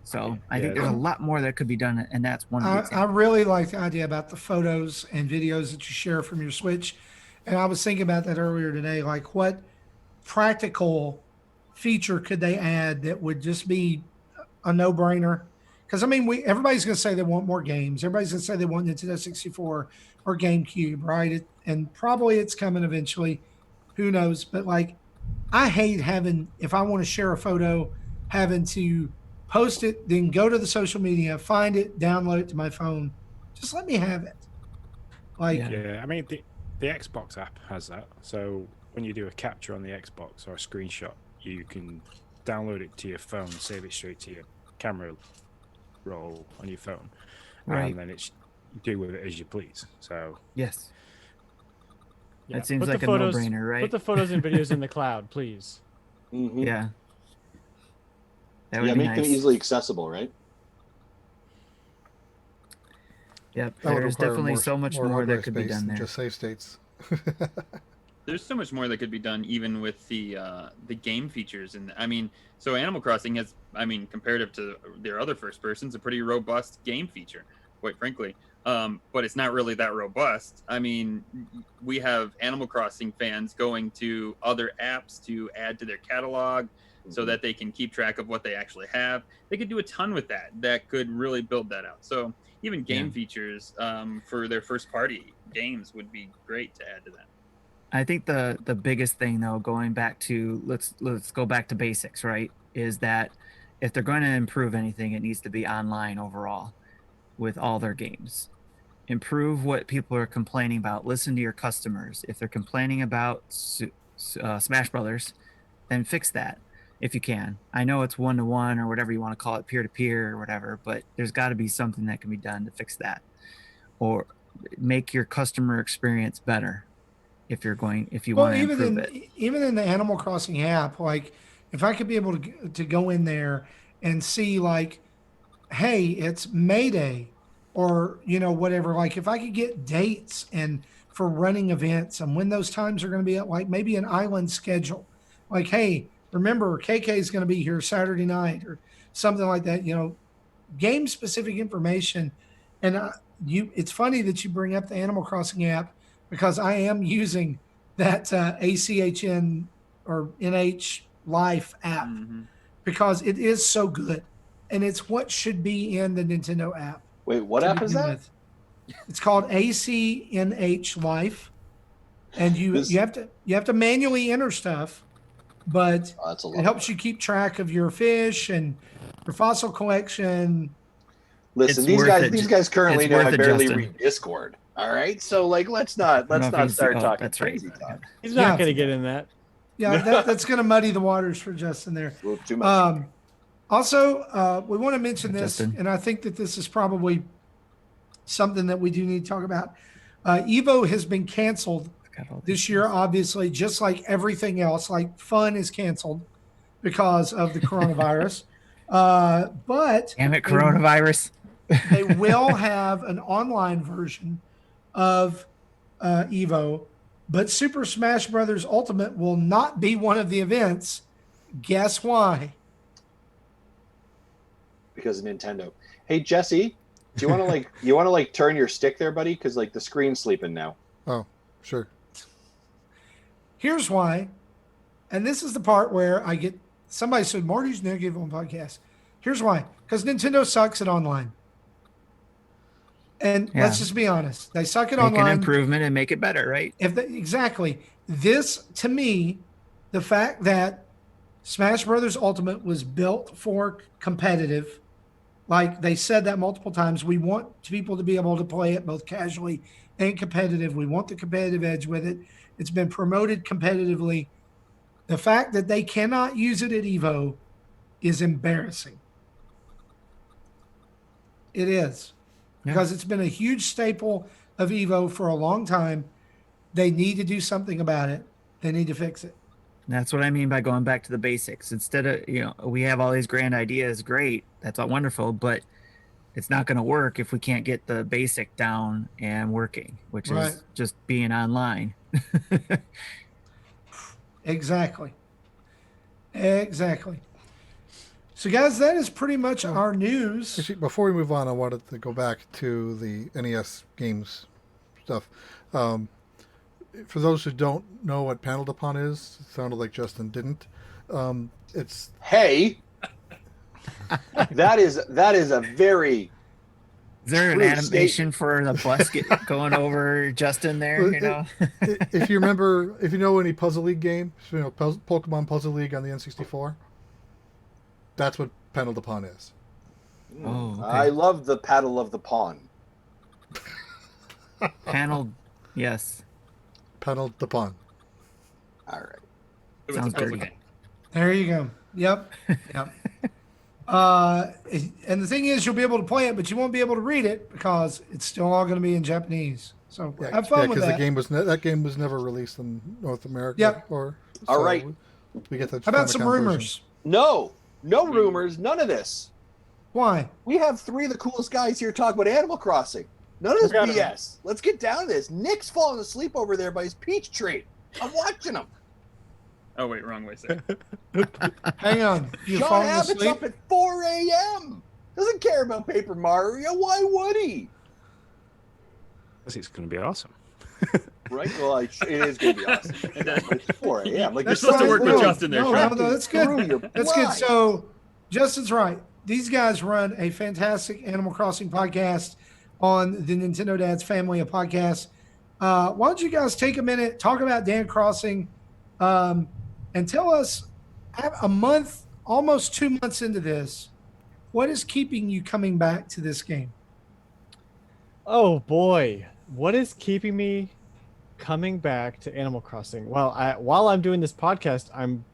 So I think there's a lot more that could be done, and that's one of the I examples. really like the idea about the photos and videos that you share from your Switch. And I was thinking about that earlier today, like what practical feature could they add that would just be a no-brainer. Because I mean, everybody's going to say they want more games. Everybody's going to say they want Nintendo 64 or GameCube, right? And probably it's coming eventually. Who knows? But like, I hate having, if I want to share a photo, having to post it, then go to the social media, find it, download it to my phone. Just let me have it. Like, Yeah, I mean, the Xbox app has that. So when you do a capture on the Xbox or a screenshot, you can download it to your phone, save it straight to your camera roll on your phone, Right. and then it's you do with it as you please. So Yes. Yeah, That seems put the like a photos- no-brainer, right? Put the photos and videos in the cloud, please. Mhm. Yeah. That would Yeah, be make nice. them easily accessible, right? Yep. That would There's require definitely so much more hard that drive could be space done than there. just save states. There's so much more that could be done, even with the game features. And I mean, so Animal Crossing has, I mean, comparative to their other first persons, a pretty robust game feature, quite frankly. But it's not really that robust. I mean, we have Animal Crossing fans going to other apps to add to their catalog so that they can keep track of what they actually have. They could do a ton with that. That could really build that out. So even game Yeah. features for their first party games would be great to add to that. I think the biggest thing though, going back to let's go back to basics, right? Is that if they're going to improve anything, it needs to be online overall with all their games. Improve what people are complaining about. Listen to your customers. If they're complaining about Smash Brothers, then fix that if you can. I know it's 1-to-1 or whatever you want to call it, peer-to-peer or whatever, but there's got to be something that can be done to fix that, or make your customer experience better. If you want to improve it. Even in the Animal Crossing app, like if I could be able to go in there and see like, hey, it's May Day, or whatever. Like if I could get dates and for running events and when those times are going to be at, like maybe an island schedule, like hey, remember KK is going to be here Saturday night or something like that. Game specific information. And it's funny that you bring up the Animal Crossing app, because I am using that ACHN or NH Life app because it is so good, and it's what should be in the Nintendo app. Wait, what to app is begin that? with. It's called ACNH Life, and you have to manually enter stuff, but Oh, that's a lot. it helps you keep track of your fish and your fossil collection. Listen, It's these worth guys, it. these guys currently It's know worth I it, barely Justin. read Discord. All right, so like, let's not start talking that's right. crazy talk. He's not Yeah. going to get in that. Yeah, that's going to muddy the waters for Justin there. A little too much. Also, we want to mention this, Justin. and I think that this is probably something that we do need to talk about. Evo has been canceled this year, obviously, just like everything else. Like fun is canceled because of the coronavirus. But Damn it, coronavirus. they will have an online version of Evo, but Super Smash Brothers Ultimate will not be one of the events. Guess why? Because of Nintendo. Hey Jesse, do you want to like turn your stick there, buddy? Because like the screen's sleeping now. Oh, sure. Here's why. And this is the part where I get somebody said Marty's negative on podcast. Here's why. Because Nintendo sucks at online. And Yeah. let's just be honest. They suck at Make an online. improvement and make it better, right? Exactly. This, to me, the fact that Smash Brothers Ultimate was built for competitive, like they said that multiple times. We want people to be able to play it both casually and competitive. We want the competitive edge with it. It's been promoted competitively. The fact that they cannot use it at Evo is embarrassing. It is. Yeah. Because it's been a huge staple of Evo for a long time. They need to do something about it. They need to fix it. That's what I mean by going back to the basics. Instead of, we have all these grand ideas, great, that's all wonderful, but it's not going to work if we can't get the basic down and working, which Right. is just being online. Exactly. So, guys, that is pretty much our news. Actually, before we move on, I wanted to go back to the NES games stuff. For those who don't know what Panel Upon is, it sounded like Justin didn't. It's Hey, That is a very Is there an True animation for the bus going over Justin there? Well, You know, If you remember, if you know any Puzzle League games, Pokemon Puzzle League on the N64, that's what Panel de Pon is. Oh, okay. I love the paddle of the pawn. panel. Yes. Panel de Pon. All right. It was Sounds a puzzle dirty. game. There you go. Yep. Yep. And the thing is, you'll be able to play it, but you won't be able to read it because it's still all going to be in Japanese. So have fun with because that. the game was that game was never released in North America. Yep. All right. We get the How about some Famicom version. rumors? No rumors, none of this. Why? We have three of the coolest guys here talking about Animal Crossing. None of this Forgot BS. Let's get down to this. Nick's falling asleep over there by his peach tree. I'm watching him. Oh wait, wrong way, sir. Hang on. You Sean falling Abbott's asleep? up at 4 a.m. Doesn't care about Paper Mario. Why would he? Because it's going to be awesome. Right? Well, it is going to be awesome. It's 4 a.m. Like You're supposed to work with no, Justin there. no, Sean. no, that's good. That's good. So Justin's right. These guys run a fantastic Animal Crossing podcast on the Nintendo Dads family of podcasts. Why don't you guys take a minute, talk about Dan Crossing, and tell us, a month, almost 2 months into this, what is keeping you coming back to this game? Oh boy, what is keeping me coming back to Animal Crossing? Well, while I'm doing this podcast, I'm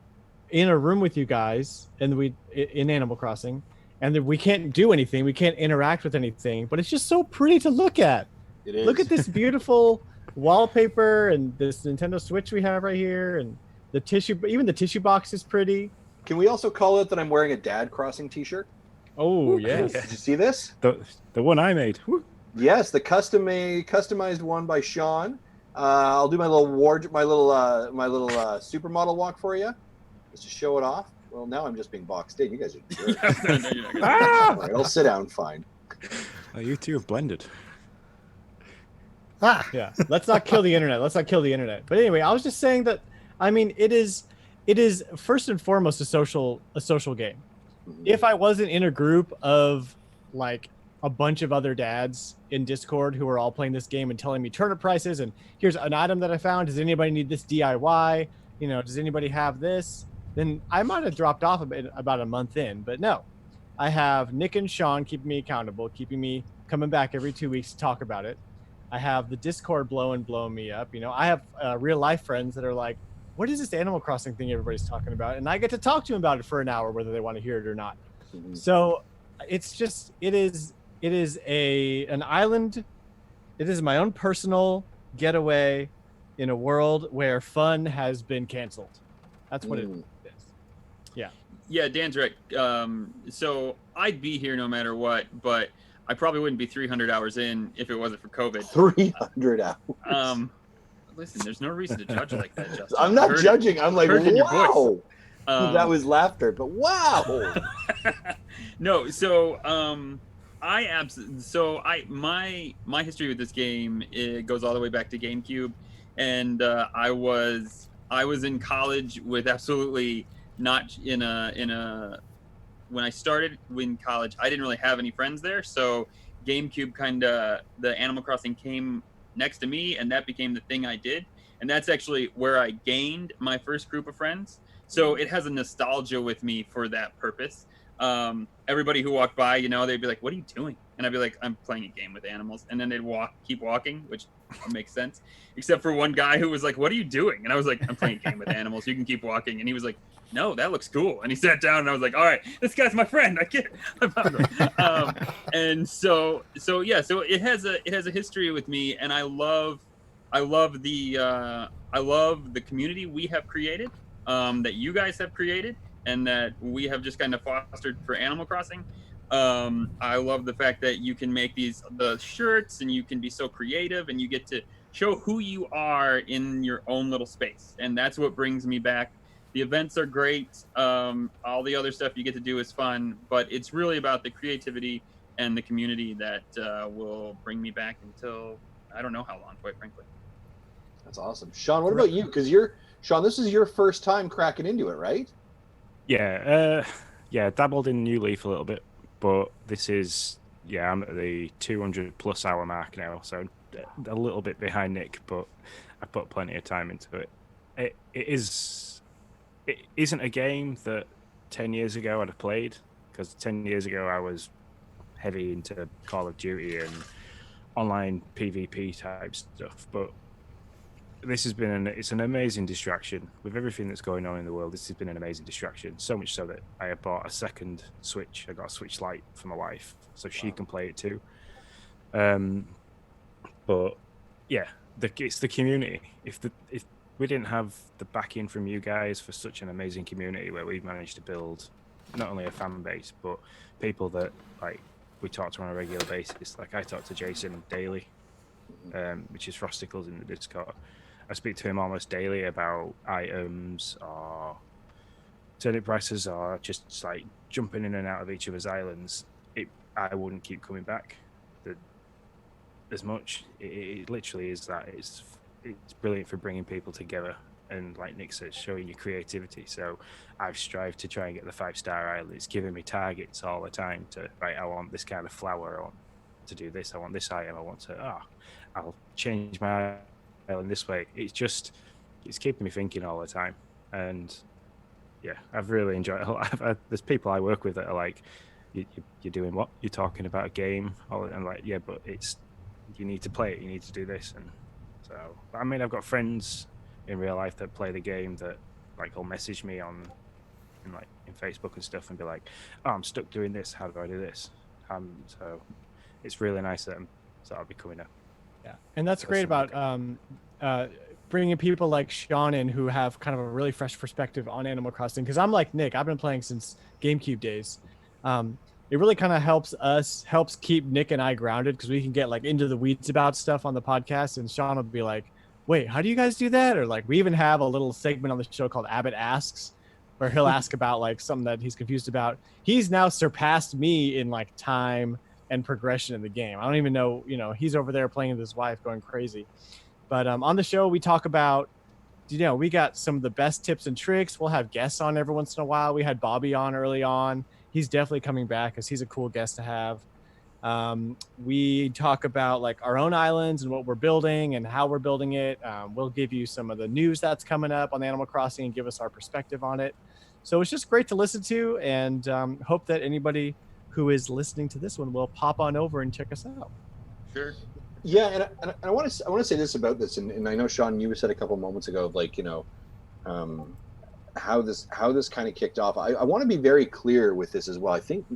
in a room with you guys, and in Animal Crossing, and we can't do anything. We can't interact with anything, but it's just so pretty to look at. It is. Look at this beautiful wallpaper and this Nintendo Switch we have right here, and the tissue. Even the tissue box is pretty. Can we also call it that I'm wearing a Dad Crossing t-shirt? Oh yes. Did you see this? The one I made. Woo. Yes, the customized one by Sean. I'll do my little supermodel walk for you, just to show it off. Well, now I'm just being boxed in. You guys are jerks. No, you're not gonna- Ah! All right, I'll sit down. Fine. Oh, you two have blended. Ah, Yeah, let's not kill the internet. Let's not kill the internet. But anyway, I was just saying that. I mean, it is first and foremost a social game. If I wasn't in a group of like a bunch of other dads in Discord who are all playing this game and telling me turnip prices and here's an item that I found, does anybody need this DIY? You know, does anybody have this? Then I might have dropped off a bit about a month in. But no, I have Nick and Sean keeping me accountable, keeping me coming back every 2 weeks to talk about it. I have the Discord blowing me up. You know, I have real life friends that are like, what is this Animal Crossing thing everybody's talking about? And I get to talk to them about it for an hour, whether they want to hear it or not. So it's just, it is an island. It is my own personal getaway in a world where fun has been canceled. That's what it is. Yeah, Dan's right. So I'd be here no matter what, but I probably wouldn't be 300 hours in if it wasn't for COVID. 300 hours. Listen, there's no reason to judge like that, Justin. I'm not judging. I'm like, heard it in your wow. voice. That was laughter, but wow. No, so my history with this game, it goes all the way back to GameCube, and I was in college with absolutely not in a when I started in college, I didn't really have any friends there, so GameCube the Animal Crossing came next to me, and that became the thing I did, and that's actually where I gained my first group of friends. So it has a nostalgia with me for that purpose. Everybody who walked by, you know, they'd be like, "What are you doing?" And I'd be like, "I'm playing a game with animals." And then they'd keep walking, which makes sense. Except for one guy who was like, "What are you doing?" And I was like, "I'm playing a game with animals. You can keep walking." And he was like, "No, that looks cool." And he sat down, and I was like, "All right, this guy's my friend. I get it." And so it has a history with me, and I love the community we have created, that you guys have created, and that we have just kind of fostered for Animal Crossing. I love the fact that you can make the shirts, and you can be so creative, and you get to show who you are in your own little space, and that's what brings me back. The events are great. All the other stuff you get to do is fun, but it's really about the creativity and the community that will bring me back until I don't know how long, quite frankly. That's awesome. Sean, what about you? Because Sean, this is your first time cracking into it, right? Yeah, yeah, dabbled in New Leaf a little bit, but this is, yeah, I'm at the 200 plus hour mark now, so a little bit behind Nick, but I put plenty of time into it. It isn't a game that 10 years ago I'd have played, because 10 years ago I was heavy into Call of Duty and online PvP type stuff, but this has been it's an amazing distraction with everything that's going on in the world. This has been an amazing distraction, so much so that I have bought a second Switch. I got a Switch Lite for my wife, so she can play it too. But yeah, it's the community. If we didn't have the backing from you guys for such an amazing community where we've managed to build not only a fan base but people that like we talk to on a regular basis. Like I talk to Jason daily, which is Frosticles in the Discord. I speak to him almost daily about items or turnip prices or just like jumping in and out of each other's islands. I wouldn't keep coming back as much. It literally is that. It's brilliant for bringing people together and, like Nick said, showing your creativity. So I've strived to try and get the 5-star island. It's giving me targets all the time to, right, I want this kind of flower, I want to do this, I want this item, I want to, I'll change my island this way. It's keeping me thinking all the time. And yeah, I've really enjoyed it a lot. There's people I work with that are like, you're doing what? You're talking about a game? And like, yeah, but you need to play it, you need to do this. And so, I mean, I've got friends in real life that play the game that like will message me in Facebook and stuff and be like, oh, I'm stuck doing this, how do I do this? So it's really nice that I'm sort of becoming a Yeah, and that's great about bringing people like Sean in who have kind of a really fresh perspective on Animal Crossing. Because I'm like Nick, I've been playing since GameCube days. It really kind of helps keep Nick and I grounded because we can get like into the weeds about stuff on the podcast, and Sean will be like, wait, how do you guys do that? Or like we even have a little segment on the show called Abbott Asks, where he'll ask about like something that he's confused about. He's now surpassed me in like time and progression in the game. I don't even know, he's over there playing with his wife going crazy. But on the show, we talk about, we got some of the best tips and tricks. We'll have guests on every once in a while. We had Bobby on early on. He's definitely coming back because he's a cool guest to have. We talk about like our own islands and what we're building and how we're building it. We'll give you some of the news that's coming up on Animal Crossing and give us our perspective on it. So it's just great to listen to, and hope that anybody who is listening to this one will pop on over and check us out. Sure. Yeah, and I want to say this about this, and I know, Sean, you said a couple moments ago of like, how this kind of kicked off. I want to be very clear with this as well. I think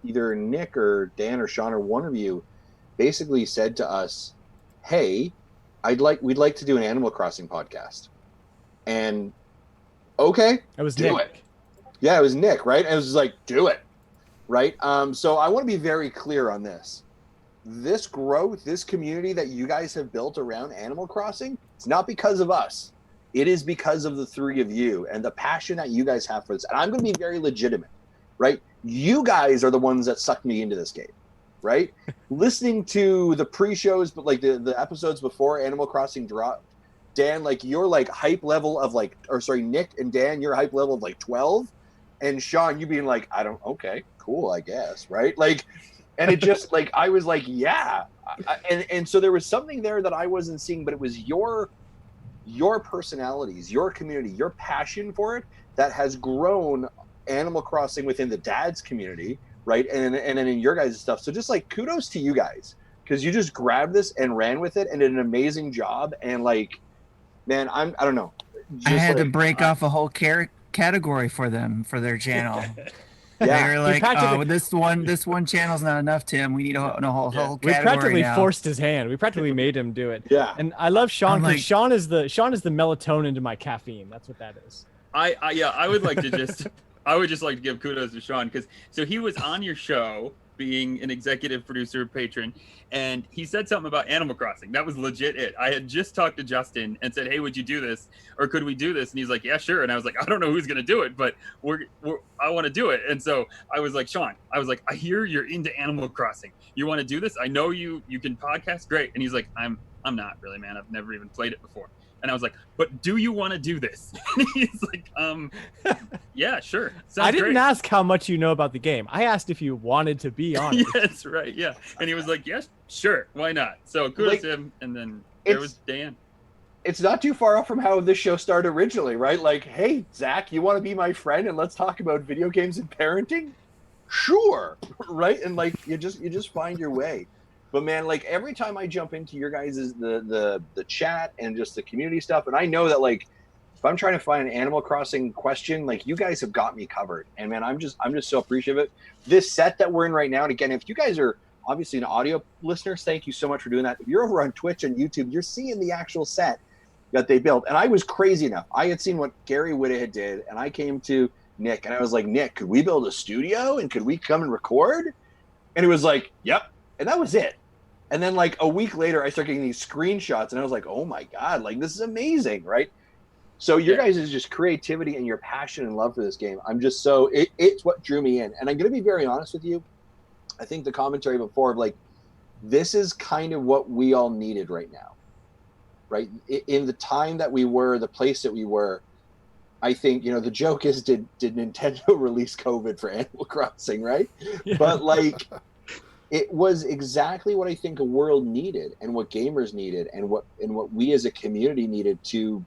either Nick or Dan or Sean or one of you basically said to us, "Hey, we'd like to do an Animal Crossing podcast," and okay, it was do Nick. it. Yeah, it was Nick, right? And it was just like, do it, right? So I want to be very clear on this. This growth, this community that you guys have built around Animal Crossing, it's not because of us. It is because of the three of you and the passion that you guys have for this. And I'm going to be very legitimate, right? You guys are the ones that sucked me into this game, right? Listening to the pre-shows, but like the episodes before Animal Crossing dropped, Dan, like your like hype level of like, Nick and Dan, your hype level of like 12, and Sean, you being like, okay, cool, I guess, right? Like, and it just like, I was like, yeah. And so there was something there that I wasn't seeing, but it was your personalities, your community, your passion for it that has grown Animal Crossing within the dads community, right? And then in your guys' stuff. So just like kudos to you guys, because you just grabbed this and ran with it and did an amazing job. And like, man, I don't know. I had to break off a whole category for them for their channel. Yeah. They were like, oh, this one channel's not enough, Tim. We need a whole category. We practically now. Forced his hand. We practically made him do it. Yeah. And I love Sean because like, Sean is the melatonin to my caffeine. That's what that is. I would like to just like to give kudos to Sean because so he was on your show being an executive producer patron, and he said something about Animal Crossing. That was legit it. I had just talked to Justin and said, hey, would you do this or could we do this? And he's like, yeah, sure. And I was like, I don't know who's gonna do it, but I want to do it. And so I was like, Sean, I hear you're into Animal Crossing, you want to do this? I know you can podcast, great. And he's like, I'm not really, man, I've never even played it before. And I was like, but do you want to do this? And he's like, yeah, sure. Sounds I didn't great. ask how much you know about the game. I asked if you wanted to be on it. Yeah, that's right. Yeah. And he was like, yes, sure. Why not? So kudos Like, to him. And then there it's- was Dan. It's not too far off from how this show started originally, right? Like, hey, Zach, you want to be my friend and let's talk about video games and parenting? Sure, right? And like, you just find your way. But man, like every time I jump into your guys' the chat and just the community stuff, and I know that like if I'm trying to find an Animal Crossing question, like you guys have got me covered. And man, I'm just so appreciative of it. This set that we're in right now, and again, if you guys are obviously an audio listeners, thank you so much for doing that. If you're over on Twitch and YouTube, you're seeing the actual set that they built. And I was crazy enough. I had seen what Gary Whittahead did, and I came to Nick and I was like, Nick, could we build a studio and could we come and record? And it was like, yep. And that was it. And then like a week later, I started getting these screenshots and I was like, oh my God, like this is amazing, right? So your guys' is just creativity and your passion and love for this game. I'm just so, it's what drew me in. And I'm going to be very honest with you. I think the commentary before of like, this is kind of what we all needed right now. Right, in the time that we were, the place that we were, I think the joke is, did Nintendo release COVID for Animal Crossing, right? Yeah. But like, it was exactly what I think a world needed, and what gamers needed, and what we as a community needed to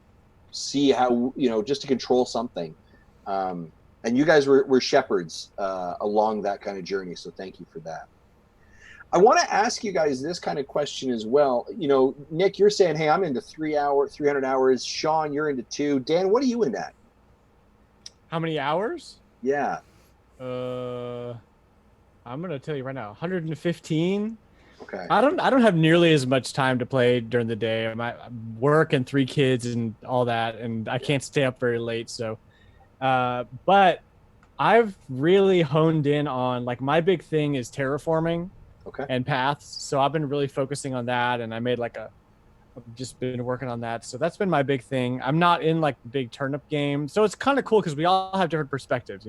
see how just to control something. And you guys were shepherds along that kind of journey, so thank you for that. I want to ask you guys this kind of question as well. Nick, you're saying, hey, I'm into 300 hours. Sean, you're into 2. Dan, what are you into? How many hours? Yeah. I'm gonna tell you right now, 115. Okay. I don't have nearly as much time to play during the day. I work and 3 kids and all that, and I can't stay up very late. So, but I've really honed in on like my big thing is terraforming. Okay. And paths. So I've been really focusing on that, and I made I've just been working on that. So that's been my big thing. I'm not in like big turnip game, so it's kind of cool because we all have different perspectives.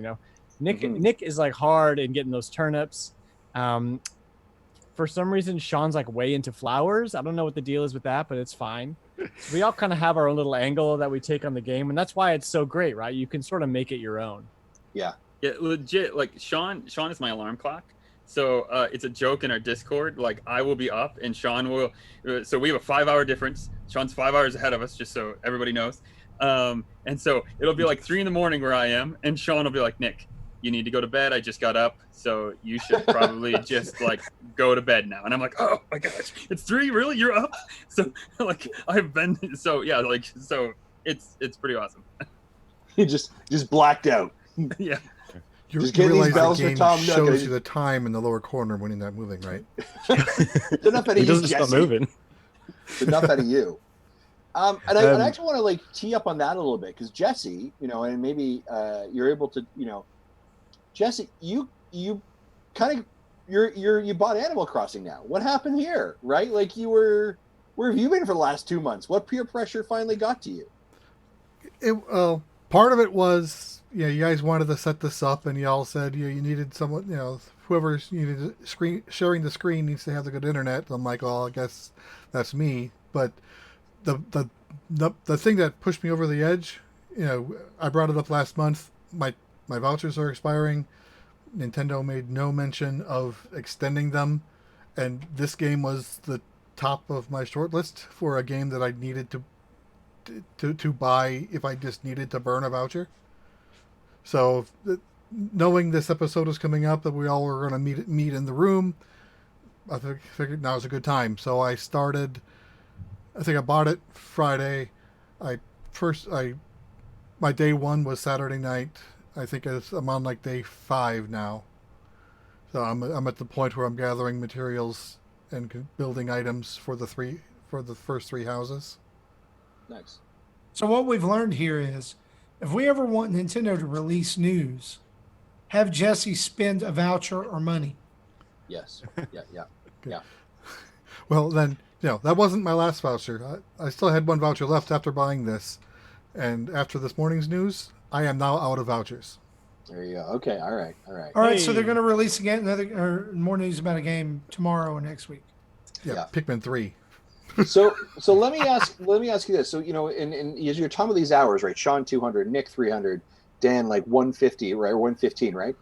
Nick is like hard in getting those turnips. For some reason, Sean's like way into flowers. I don't know what the deal is with that, but it's fine. So we all kind of have our own little angle that we take on the game, and that's why it's so great, right? You can sort of make it your own. Yeah. Yeah, legit. Like Sean is my alarm clock. So it's a joke in our Discord. Like I will be up and Sean will. So we have a 5-hour difference. Sean's 5 hours ahead of us, just so everybody knows. And so it'll be like 3 a.m. where I am, and Sean will be like, Nick, you need to go to bed. I just got up, so you should probably just like go to bed now. And I'm like, oh my gosh, it's 3, really? You're up? So like I've been. So yeah, like so it's pretty awesome. You just blacked out. Yeah. You Just getting these realize bells the for game Tom Nook. shows you the time in the lower corner when you're not moving, right? Enough out of He you, doesn't stop Jesse. moving. Enough out of you. And I actually want to like tee up on that a little bit because Jesse, and maybe you're able to, Jesse, you kind of you bought Animal Crossing now. What happened here, right? Like where have you been for the last 2 months? What peer pressure finally got to you? Part of it was, you guys wanted to set this up, and y'all said you needed someone, whoever's needed sharing the screen needs to have the good internet. I'm like, well, I guess that's me. But the thing that pushed me over the edge, I brought it up last month. My vouchers are expiring. Nintendo made no mention of extending them, and this game was the top of my short list for a game that I needed to buy if I just needed to burn a voucher. So knowing this episode is coming up, that we all were going to meet in the room, I figured now is a good time. So I started, I think I bought it Friday. My day 1 was Saturday night. I think I'm on like day 5 now. So I'm at the point where I'm gathering materials and building items for the first 3 houses. Nice. So what we've learned here is, if we ever want Nintendo to release news, have Jesse spend a voucher or money. Yes. Yeah. Well, then, that wasn't my last voucher. I still had 1 voucher left after buying this. And after this morning's news, I am now out of vouchers. There you go. Okay. All right. All right, so Hey. they're going to release again more news about a game tomorrow or next week. Yeah. Pikmin 3. So let me ask you this. So in as you're talking about these hours, right? Sean 200, Nick 300, Dan like 150, right? Or 115, right?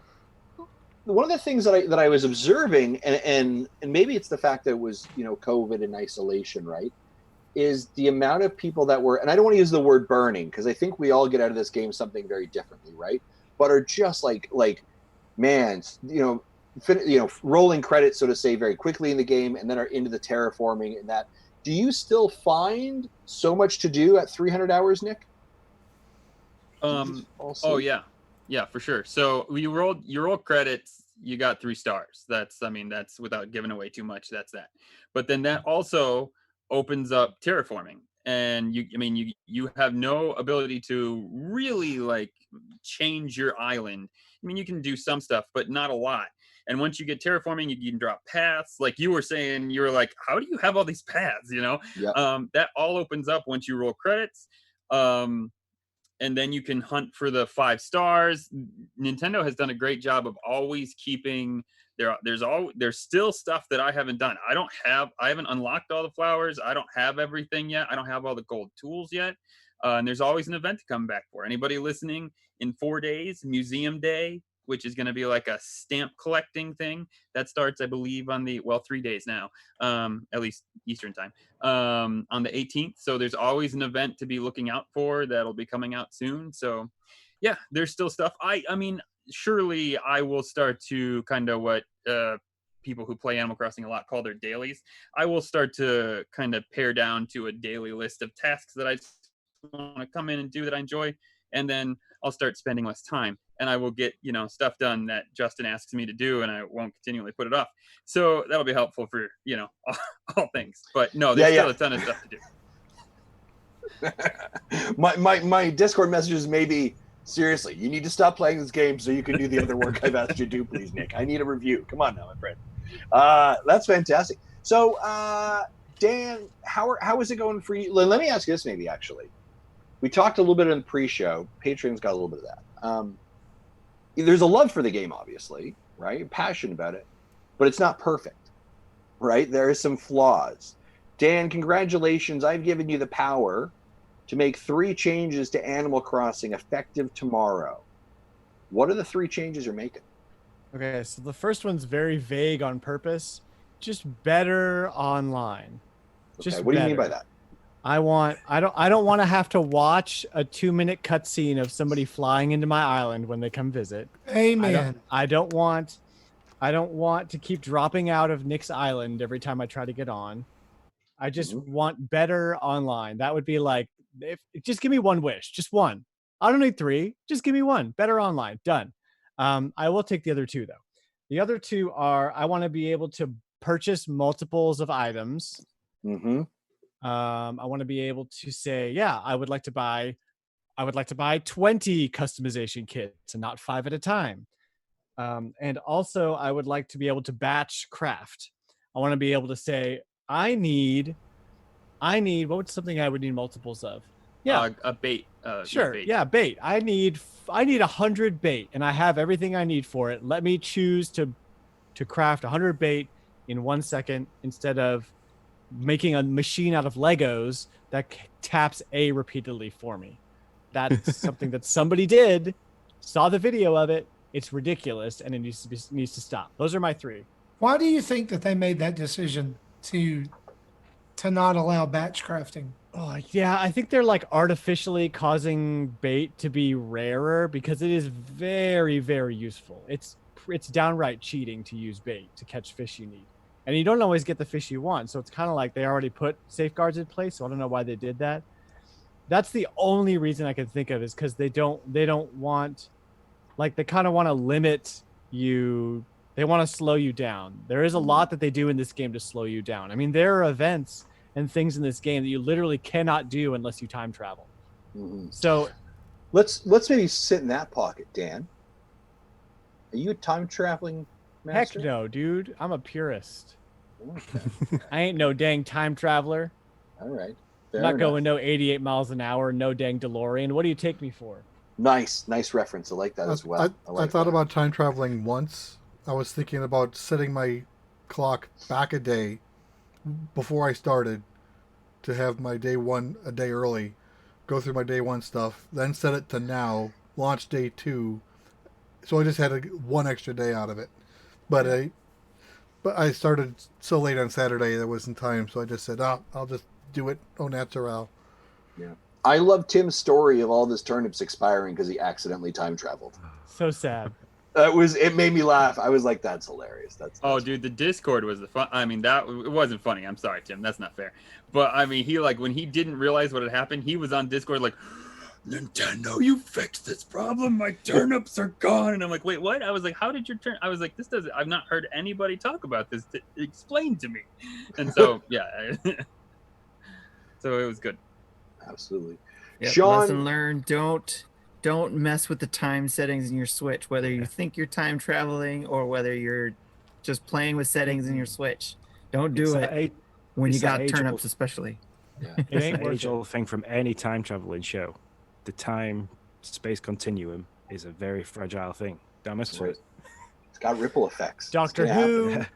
One of the things that I was observing, and maybe it's the fact that it was COVID and isolation, right? Is the amount of people that were, and I don't want to use the word burning because I think we all get out of this game something very differently, right? But are just like man, rolling credits, so to say, very quickly in the game, and then are into the terraforming and that. Do you still find so much to do at 300 hours, Nick? Oh yeah, for sure. So you roll credits, you got 3 stars. That's without giving away too much. That's that. But then that also opens up terraforming, and you have no ability to really like change your island. I mean, you can do some stuff, but not a lot. And once you get terraforming, you can drop paths. Like you were saying, you were like, how do you have all these paths? Yeah. That all opens up once you roll credits. And then you can hunt for the 5 stars. Nintendo has done a great job of always keeping there's still stuff that I haven't done. I haven't unlocked all the flowers. I don't have everything yet. I don't have all the gold tools yet. And there's always an event to come back for. Anybody listening, in 4 days, Museum Day, which is going to be like a stamp collecting thing that starts, I believe, on 3 days now, at least Eastern time, on the 18th. So there's always an event to be looking out for that'll be coming out soon. So yeah, there's still stuff. I mean, surely I will start to kind of what people who play Animal Crossing a lot call their dailies. I will start to kind of pare down to a daily list of tasks that I want to come in and do that I enjoy. And then I'll start spending less time, and I will get, stuff done that Justin asks me to do, and I won't continually put it off. So that'll be helpful for, all things. But no, there's still a ton of stuff do. to do. my Discord messages may be, seriously, you need to stop playing this game so you can do the other work I've asked you to do, please, Nick. I need a review. Come on now, my friend. That's fantastic. So, Dan, how is it going for you? Let me ask you this, maybe, actually. We talked a little bit in the pre-show. Patreon's got a little bit of that. There's a love for the game, obviously, right? You're passionate about it, but it's not perfect, right? There are some flaws. Dan, congratulations. I've given you the power to make 3 changes to Animal Crossing effective tomorrow. What are the 3 changes you're making? Okay, so the first one's very vague on purpose. Just better online. Okay, what do you mean by that? I don't want to have to watch a 2-minute cutscene of somebody flying into my island when they come visit. Amen. I don't want to keep dropping out of Nick's island every time I try to get on. I just want better online. That would be like, just give me one wish, just one. I don't need 3. Just give me one. Better online. Done. I will take the other 2 though. The other 2 are, I want to be able to purchase multiples of items. Mm-hmm. I want to be able to say, yeah, I would like to buy 20 customization kits and not 5 at a time. And also I would like to be able to batch craft. I want to be able to say, I need what's something I would need multiples of? Yeah, a bait. Sure. Bait. Yeah, bait. I need 100 bait, and I have everything I need for it. Let me choose to craft 100 bait in 1 second instead of making a machine out of Legos that taps A repeatedly for me. That's something that somebody did, saw the video of it. It's ridiculous, and it needs to stop. Those are my 3. Why do you think that they made that decision to not allow batch crafting? Oh, yeah, I think they're like artificially causing bait to be rarer because it is very, very useful. It's downright cheating to use bait to catch fish you need. And you don't always get the fish you want. So it's kind of like they already put safeguards in place. So I don't know why they did that. That's the only reason I can think of, is because they don't want, like, they kind of want to limit you. They want to slow you down. There is a lot that they do in this game to slow you down. I mean, there are events and things in this game that you literally cannot do unless you time travel. Mm-hmm. So let's maybe sit in that pocket, Dan. Are you a time traveling master? Heck no, dude. I'm a purist. Okay. I ain't no dang time traveler. All right. I'm not going no 88 miles an hour, no dang DeLorean. What do you take me for? Nice reference. I like that as well. I thought about time traveling once. I was thinking about setting my clock back a day before I started, to have my day one a day early, go through my day one stuff, then set it to now, launch day 2. So I just had one extra day out of it. But I started so late on Saturday there wasn't time, so I just said, I'll just do it au naturel. Yeah. I love Tim's story of all his turnips expiring because he accidentally time traveled. So sad. It made me laugh. I was like, that's hilarious. Oh, dude, the Discord was the fun. I mean, it wasn't funny. I'm sorry, Tim. That's not fair. But I mean, he when he didn't realize what had happened, he was on Discord like, Nintendo, you fixed this problem. My turnips are gone. And I'm like, wait, what? I was like, how did your turn? I was like, I've not heard anybody talk about this. Explain to me. And so, yeah. So it was good. Absolutely. Yep, Sean, lesson learned. Don't mess with the time settings in your Switch, whether you think you're time traveling or whether you're just playing with settings in your Switch. Don't do it when you got turnips, especially. Yeah. It's ain't the worth age-old thing from any time traveling show. The time-space continuum is a very fragile thing. Don't mess with it. It's got ripple effects. Doctor It's gonna Who. happen.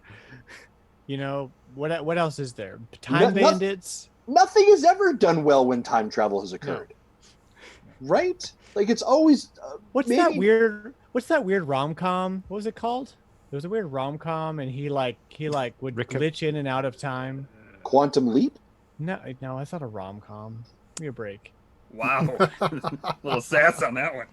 You know what else is there? Time Bandits. Nothing is ever done well when time travel has occurred. Right? Like it's always What's that weird rom-com? What was it called? There was a weird rom-com and he would glitch in and out of time. Quantum Leap? No, that's not a rom-com. Give me a break. Wow. Little sass on that one.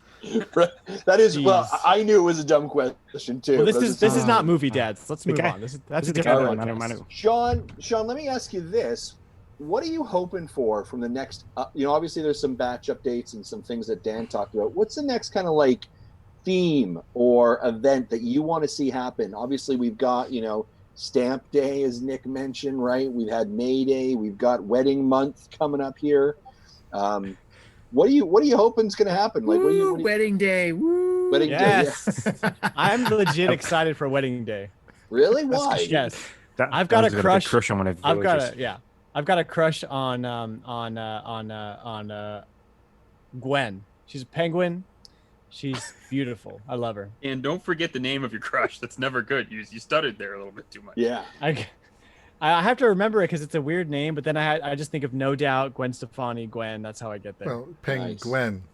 That is Jeez. well, I knew it was a dumb question too. Well, but this is not movie dads. Let's move on. That's a different podcast. Sean, let me ask you this. What are you hoping for from the next obviously there's some batch updates and some things that Dan talked about. What's the next kind of like theme or event that you want to see happen? Obviously we've got, Stamp Day, as Nick mentioned, right? We've had May Day, we've got Wedding Month coming up here. What are you hoping is going to happen? Like, Woo, Wedding Day. Woo. Wedding Yes. Day. Yeah. I'm legit excited for Wedding Day. Really? Why? Yes. I've got a crush on one of the I've got villagers. I've got a crush on Gwen. She's a penguin. She's beautiful. I love her. And don't forget the name of your crush. That's never good. You stuttered there a little bit too much. Yeah. I have to remember it because it's a weird name, but then I just think of No Doubt, Gwen Stefani, Gwen. That's how I get there. Well, Penguin.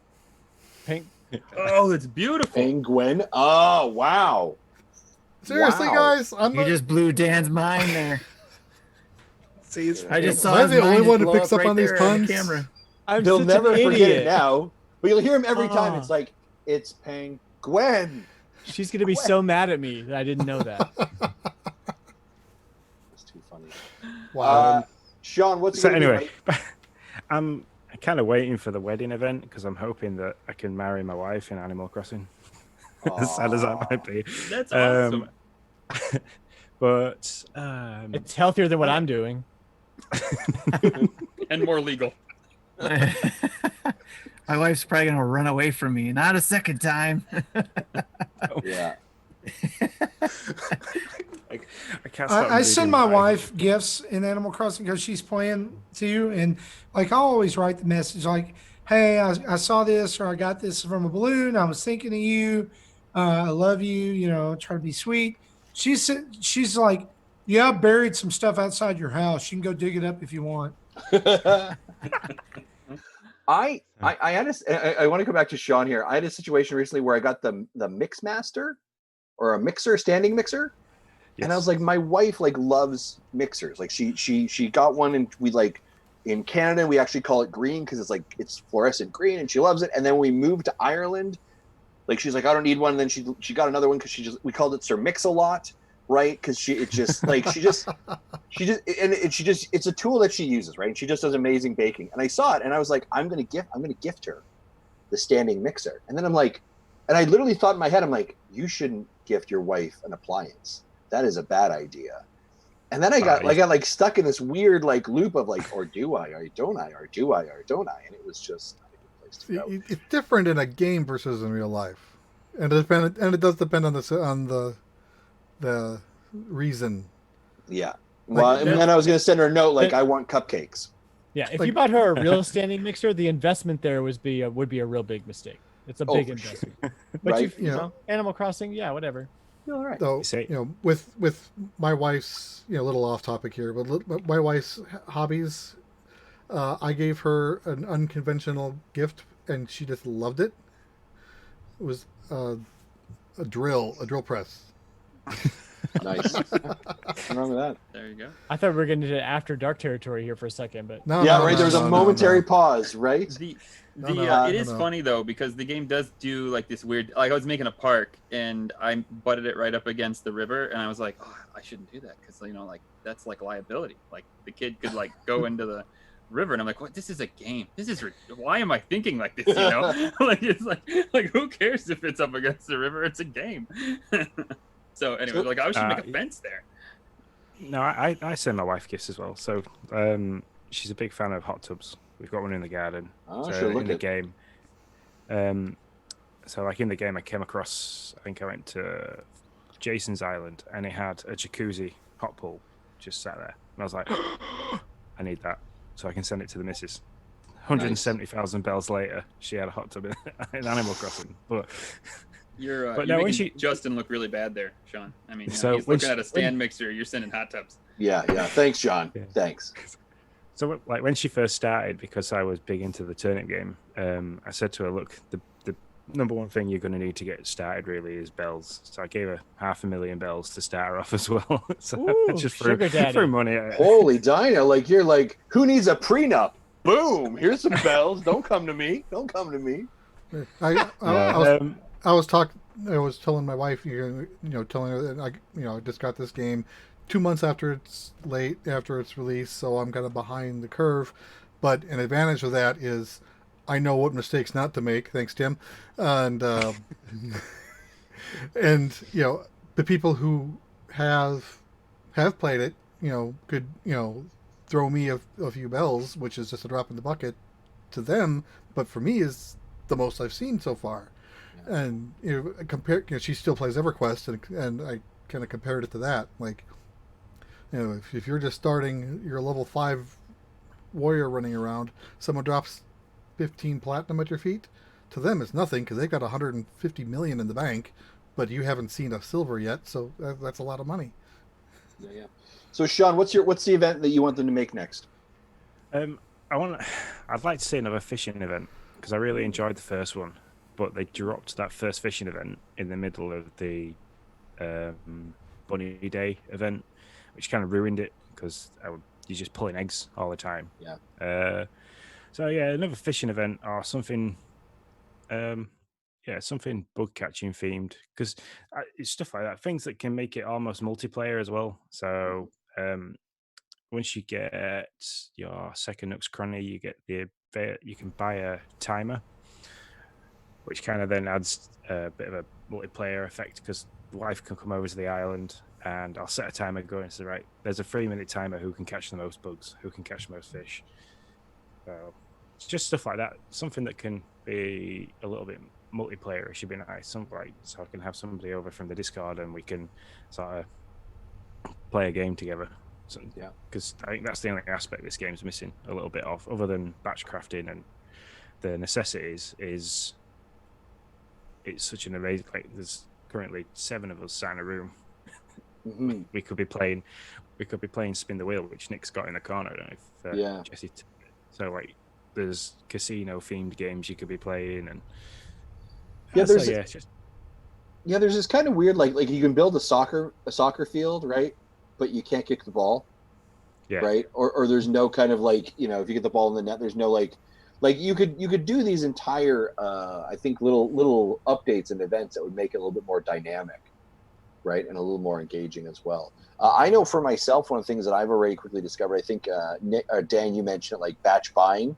Pink. Oh, it's beautiful. Penguin. Oh, wow. Seriously, Wow. guys, You just blew Dan's mind there. See, I just saw Am I his the only mind one who blow picks up right on these there on the puns? camera. I'm They'll such never an forget idiot. it now, but you'll hear him every time. Ah. It's like, it's Penguin. She's gonna be so mad at me that I didn't know that. It's too funny. Wow. Sean, what's So gonna be anyway, I'm kind of waiting for the wedding event because I'm hoping that I can marry my wife in Animal Crossing. As sad as that might be. That's awesome. But It's healthier than what I'm doing. And more legal. My wife's probably gonna run away from me. Not a second time. Yeah. I can't stop I send reading my my- wife gifts in Animal Crossing because she's playing too, and like I always write the message like, "Hey, I saw this or I got this from a balloon. I was thinking of you. I love you. Try to be sweet." She's like, "Yeah, I buried some stuff outside your house. You can go dig it up if you want." I want to go back to Sean here. I had a situation recently where I got the Mix Master or a mixer, standing mixer. And I was like, my wife loves mixers. Like she got one, and we in Canada we actually call it green because it's fluorescent green, and she loves it. And then when we moved to Ireland, she's like, I don't need one. And then she got another one because we called it Sir Mix-a-Lot, right? Because it's a tool that she uses, right? And she just does amazing baking. And I saw it, and I was like, I'm gonna gift her the standing mixer. And then I'm like, and I literally thought in my head, I'm like, you shouldn't gift your wife an appliance. That is a bad idea. And then I got stuck in this weird loop of or do I or don't I or do I or don't I, and it was just not a good place to go. It's different in a game versus in real life, and it does depend on the reason. Yeah. Well, and then I was gonna send her a note I want cupcakes. Yeah, if you bought her a real standing mixer, the investment there would be a real big mistake. It's a big for sure. investment. But Right. you know, Animal Crossing, yeah, whatever. All right. So See. with my wife's little off topic here, but my wife's hobbies, I gave her an unconventional gift, and she just loved it. It was a drill press. Nice. Nothing wrong with that. There you go. I thought we were getting into After Dark territory here for a second, but No, Yeah, no, right. no, There was no, a no, momentary no. pause, right? It is no. funny though, because the game does do like this weird, like I was making a park and I butted it right up against the river, and I was like, oh, I shouldn't do that, because like that's like liability. Like the kid could like go into the river, and I'm like, what? This is a game. Why am I thinking like this? Like it's like who cares if it's up against the river? It's a game. So anyway, like I should make a fence there. No, I send my wife gifts as well. So she's a big fan of hot tubs. We've got one in the garden. Oh, so sure, look in the at- game. So like in the game, I came across. I think I went to Jason's Island, and it had a jacuzzi hot pool just sat there, and I was like, I need that, so I can send it to the missus. 170,000 bells later, she had a hot tub in Animal Crossing. But You're But you're no, when making she- Justin look really bad there, Sean. I mean, So he's when looking she- at a stand mixer. You're sending hot tubs. Yeah. Thanks, John. Yeah. Thanks. So, like when she first started, because I was big into the turnip game, I said to her, "Look, the number one thing you're going to need to get started really is bells." So I gave her 500,000 bells to start her off as well. So I Ooh, just sugar daddy. threw money at her. Holy Dinah, like you're like, who needs a prenup? Boom! Here's some bells. Don't come to me. Don't come to me. I was telling my wife, telling her that I just got this game 2 months after it's released, so I'm kind of behind the curve. But an advantage of that is I know what mistakes not to make. Thanks, Tim. And and the people who have played it, could throw me a few bells, which is just a drop in the bucket to them. But for me, is the most I've seen so far. And she still plays EverQuest, and I kind of compared it to that. Like, if you're just starting, you're a level 5 warrior running around, someone drops 15 platinum at your feet, to them it's nothing because they've got 150 million in the bank, but you haven't seen a silver yet, so that's a lot of money. Yeah. So, Sean, what's the event that you want them to make next? I'd like to see another fishing event because I really enjoyed the first one, but they dropped that first fishing event in the middle of the Bunny Day event, which kind of ruined it because you're just pulling eggs all the time. Yeah. So yeah, another fishing event or something. Something bug catching themed, because it's stuff like that. Things that can make it almost multiplayer as well. So once you get your second Nooks Cranny, you can buy a timer, which kind of then adds a bit of a multiplayer effect because the wife can come over to the island and I'll set a timer going to right. There's a 3-minute timer who can catch the most bugs, who can catch the most fish. So it's just stuff like that. Something that can be a little bit multiplayer should be nice. So I can have somebody over from the Discord and we can sort of play a game together. So, Yeah. Because I think that's the only aspect this game's missing a little bit of, other than batch crafting and the necessities. Is it's such an amazing. Like, there's currently 7 of us sat in a room. Mm-hmm. We could be playing Spin the Wheel, which Nick's got in the corner. I don't know if Yeah. Jesse. So like, there's casino themed games you could be playing, and Yeah, so, there's it's just there's this kind of weird like you can build a soccer field, right? But you can't kick the ball, yeah. right? Or there's no kind of like, if you get the ball in the net, there's no like you could do these entire I think little updates and events that would make it a little bit more dynamic, right, and a little more engaging as well. I know for myself, one of the things that I've already quickly discovered, I think Nick or Dan, you mentioned it, like batch buying,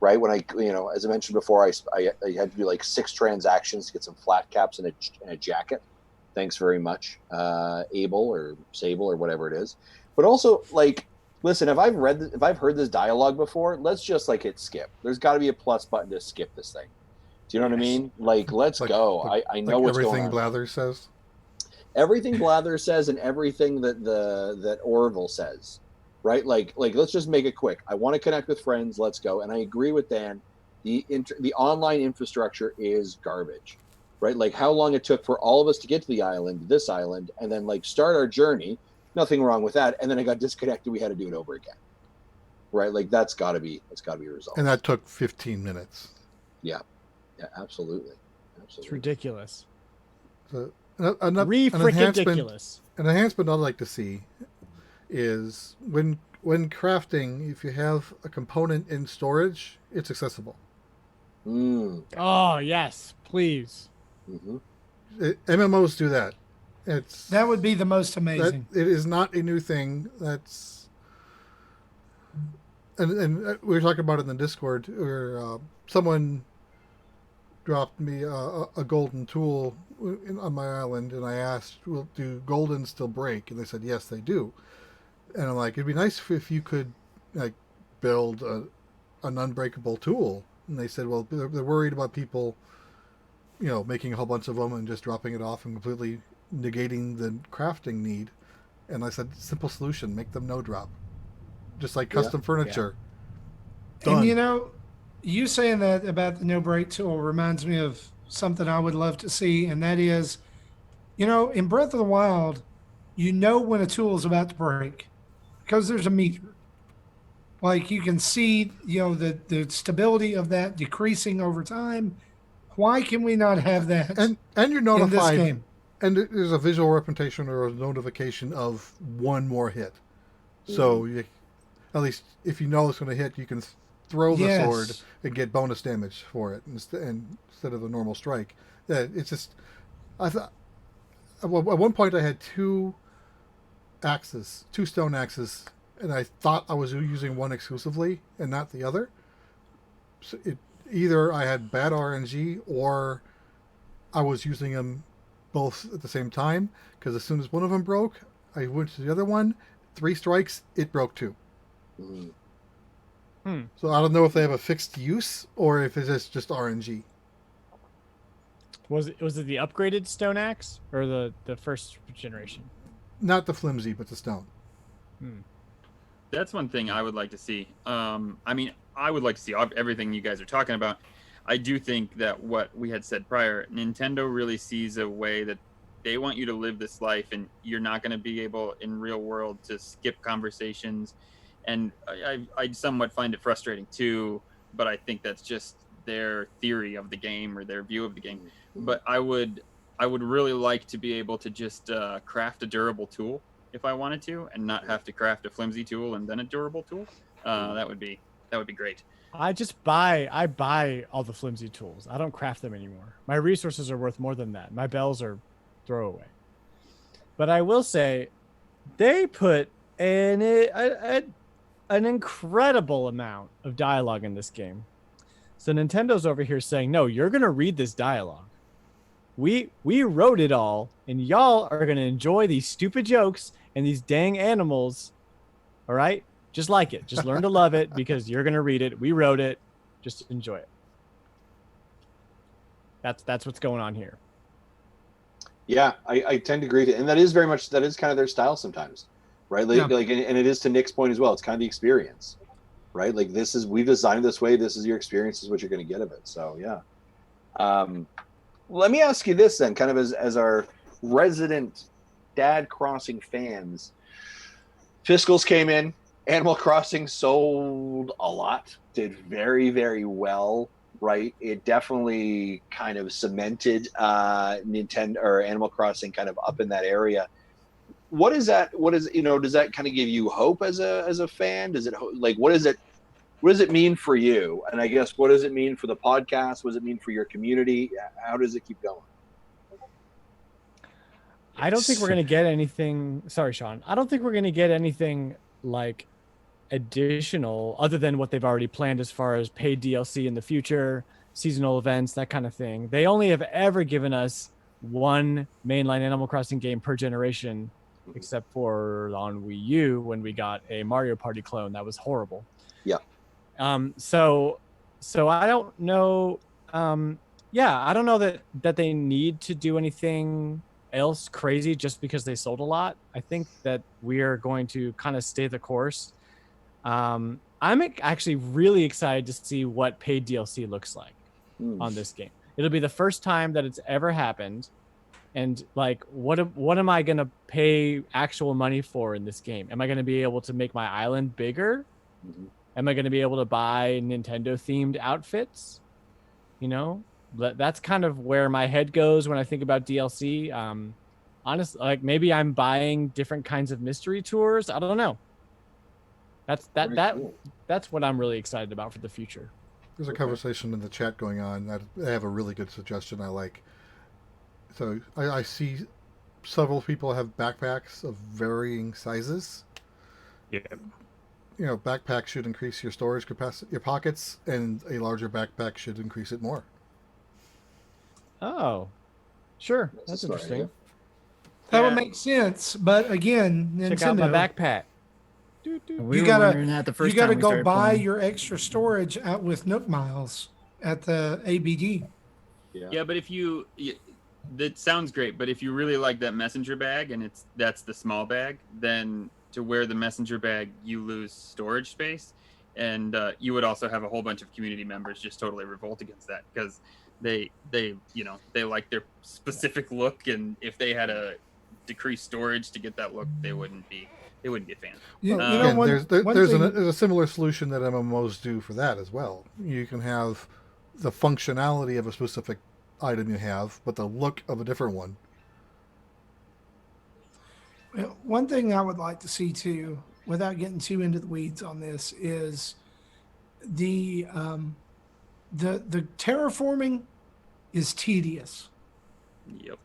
right? When I as I mentioned before, I had to do like 6 transactions to get some flat caps and a jacket. Thanks very much, Abel or Sable or whatever it is. But also, like, listen, if I've heard this dialogue before, let's just like hit skip. There's got to be a plus button to skip this thing. Do you know what I mean? Like, let's go. I know what's everything going on. Blather says. Everything Blather says and everything that Orville says, right? Like let's just make it quick. I want to connect with friends. Let's go. And I agree with Dan. The online infrastructure is garbage, right? Like how long it took for all of us to get to this island, and then like start our journey. Nothing wrong with that. And then I got disconnected. We had to do it over again, right? Like that's got to be resolved. And that took 15 minutes. Yeah, absolutely. It's ridiculous. So, an Ridiculous. An enhancement I'd like to see is when crafting, if you have a component in storage, it's accessible. Oh yes, please. Mm-hmm. MMOs do that. That would be the most amazing. It is not a new thing. And we were talking about it in the Discord where someone dropped me a golden tool on my island, and I asked, "Well, do golden still break?" And they said, "Yes, they do." And I'm like, "It'd be nice if you could like build an unbreakable tool." And they said, "Well, they're worried about people, making a whole bunch of them and just dropping it off and completely negating the crafting need." And I said, "Simple solution: make them no drop, just like custom furniture." Done. And you saying that about the no break tool reminds me of something I would love to see, and that is, in Breath of the Wild, when a tool is about to break because there's a meter. Like you can see, the stability of that decreasing over time. Why can we not have that? And you're notified. In this game? And there's a visual representation or a notification of one more hit. So at least if you know it's going to hit, you can throw the sword and get bonus damage for it instead of the normal strike. Yeah, it's just, I thought at one point I had two stone axes, and I thought I was using one exclusively and not the other. So either I had bad RNG or I was using them both at the same time, because as soon as one of them broke, I went to the other one. 3 strikes, it broke too. So I don't know if they have a fixed use or if it's just RNG. Was it the upgraded stone axe or the first generation? Not the flimsy, but the stone. That's one thing I would like to see. I would like to see everything you guys are talking about. I do think that what we had said prior, Nintendo really sees a way that they want you to live this life, and you're not going to be able in real world to skip conversations. And I somewhat find it frustrating too, but I think that's just their theory of the game or their view of the game. But I would really like to be able to just craft a durable tool if I wanted to, and not have to craft a flimsy tool and then a durable tool. That would be great. I buy all the flimsy tools. I don't craft them anymore. My resources are worth more than that. My bells are throwaway. But I will say, they put an incredible amount of dialogue in this game. So Nintendo's over here saying, "No, you're gonna read this dialogue. We wrote it all, and y'all are gonna enjoy these stupid jokes and these dang animals. All right, just like it. Just learn to love it because you're gonna read it. We wrote it. Just enjoy it." That's what's going on here. Yeah, I tend to agree, and that is kind of their style sometimes, right? And it is to Nick's point as well. It's kind of the experience, right? Like we've designed it this way. This is your experience. This is what you're going to get of it. So yeah. Let me ask you this then, kind of as our resident Dad Crossing fans. Fiscals came in. Animal Crossing sold a lot. Did very, very well. Right, it definitely kind of cemented Nintendo or Animal Crossing kind of up in that area. What is that? Does that kind of give you hope as a fan? Does it what does it mean for you? And I guess what does it mean for the podcast? What does it mean for your community? How does it keep going? I don't think we're going to get anything. Sorry, Sean. I don't think we're going to get anything like additional other than what they've already planned as far as paid DLC in the future, seasonal events, that kind of thing. They only have ever given us one mainline Animal Crossing game per generation, except for on Wii U when we got a Mario Party clone. That was horrible. Yeah. So I don't know. I don't know that they need to do anything else crazy just because they sold a lot. I think that we are going to kind of stay the course. I'm actually really excited to see what paid DLC looks like on this game. It'll be the first time that it's ever happened. And what am I going to pay actual money for in this game? Am I going to be able to make my island bigger? Am I going to be able to buy Nintendo themed outfits? You know, that's kind of where my head goes when I think about DLC. Honestly, like maybe I'm buying different kinds of mystery tours. I don't know. Very cool. That's what I'm really excited about for the future. There's a conversation in the chat going on. I have a really good suggestion I like. So I see several people have backpacks of varying sizes. Yeah. You know, backpacks should increase your storage capacity, your pockets, and a larger backpack should increase it more. Oh, sure. That's a That's smart interesting. idea. That would Yeah. make sense. But again, Check out my Nintendo, backpack. We You were gotta- wondering that the first you got to time we go started buy playing. your extra storage out with Nook Miles at the ABD. Yeah, but that sounds great. But if you really like that messenger bag and that's the small bag, then to wear the messenger bag, you lose storage space, and you would also have a whole bunch of community members just totally revolt against that because they like their specific look, and if they had a decreased storage to get that look, they wouldn't be fans. You, Well, you know, again, one, one there's thing, a similar solution that MMOs do for that as well. You can have the functionality of a specific item you have, but the look of a different one. one thing I would like to see too, without getting too into the weeds on this, is the terraforming is tedious. Yep.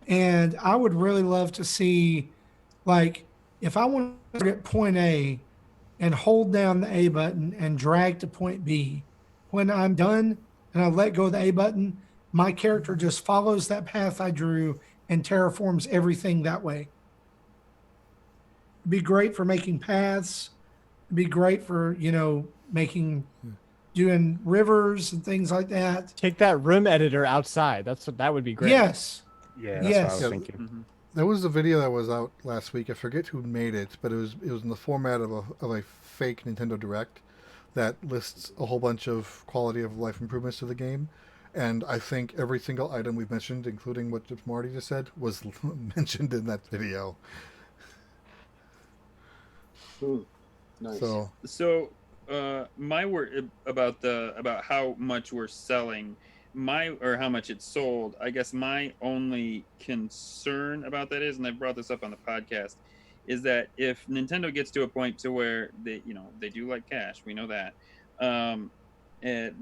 And I would really love to see, like, if I want to get point A and hold down the A button and drag to point B, when I'm done and I let go of the A button, my character just follows that path I drew and terraforms everything that way. It'd be great for making paths. It'd be great for, doing rivers and things like that. Take that room editor outside. That would be great. Yes. Yeah, that's what I Yes. was Yeah. thinking. Mhm. There was a video that was out last week. I forget who made it, but it was in the format of a fake Nintendo Direct that lists a whole bunch of quality of life improvements to the game. And I think every single item we've mentioned, including what Marty just said, was mentioned in that video. Nice. So My word about how much we're selling, or how much it's sold. I guess my only concern about that is, and I brought this up on the podcast, is that if Nintendo gets to a point to where they do like cash, we know that,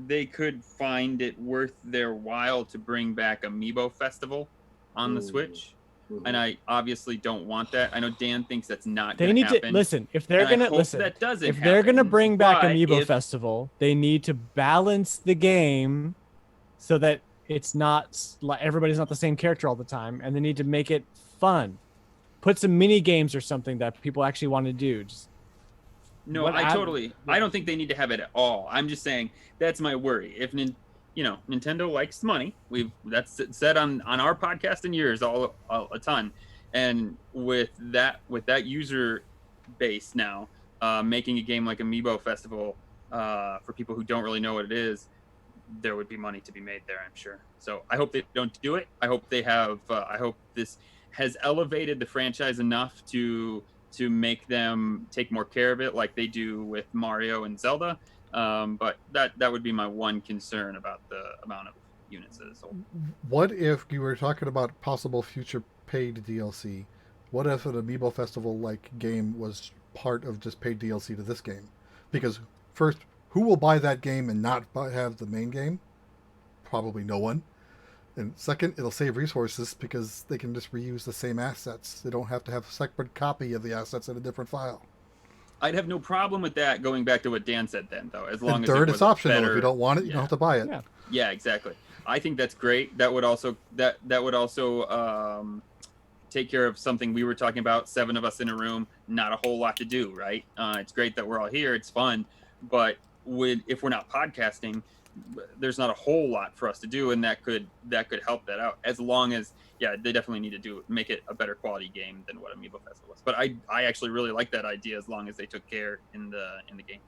they could find it worth their while to bring back Amiibo Festival on the Ooh. Switch. Mhm. And I obviously don't want that. I know Dan thinks that's not They going need to happen. to listen. If they're and I gonna hope listen, that doesn't if they're gonna happen, bring back but Amiibo if- Festival, they need to balance the game so that it's not like everybody's not the same character all the time, and they need to make it fun. Put some mini games or something that people actually want to do. Just No, What I I- totally. I don't think they need to have it at all. I'm just saying that's my worry. If Nintendo likes money, that's said on our podcast in years a ton, and with that user base now, making a game like Amiibo Festival for people who don't really know what it is, there would be money to be made there, I'm sure. So I hope they don't do it. I hope they have. I hope this has elevated the franchise enough to make them take more care of it like they do with Mario and Zelda. But that would be my one concern about the amount of units that is sold. what if you were talking about possible future paid DLC? What if an Amiibo Festival like game was part of just paid DLC to this game? Because first, who will buy that game and not have the main game? Probably no one. And second, it'll save resources because they can just reuse the same assets. They don't have to have a separate copy of the assets in a different file. I'd have no problem with that, going back to what Dan said then, though, as long And as third, it was it's optional. better. If you don't want it, you don't have to buy it. Yeah. Yeah, exactly. I think that's great. That would also take care of something we were talking about. 7 of us in a room, not a whole lot to do, right? It's great that we're all here. It's fun, but if we're not podcasting, there's not a whole lot for us to do, and that could help that out. As long as, yeah, they definitely need to make it a better quality game than what Amiibo Festival was. But I actually really like that idea, as long as they took care in the game.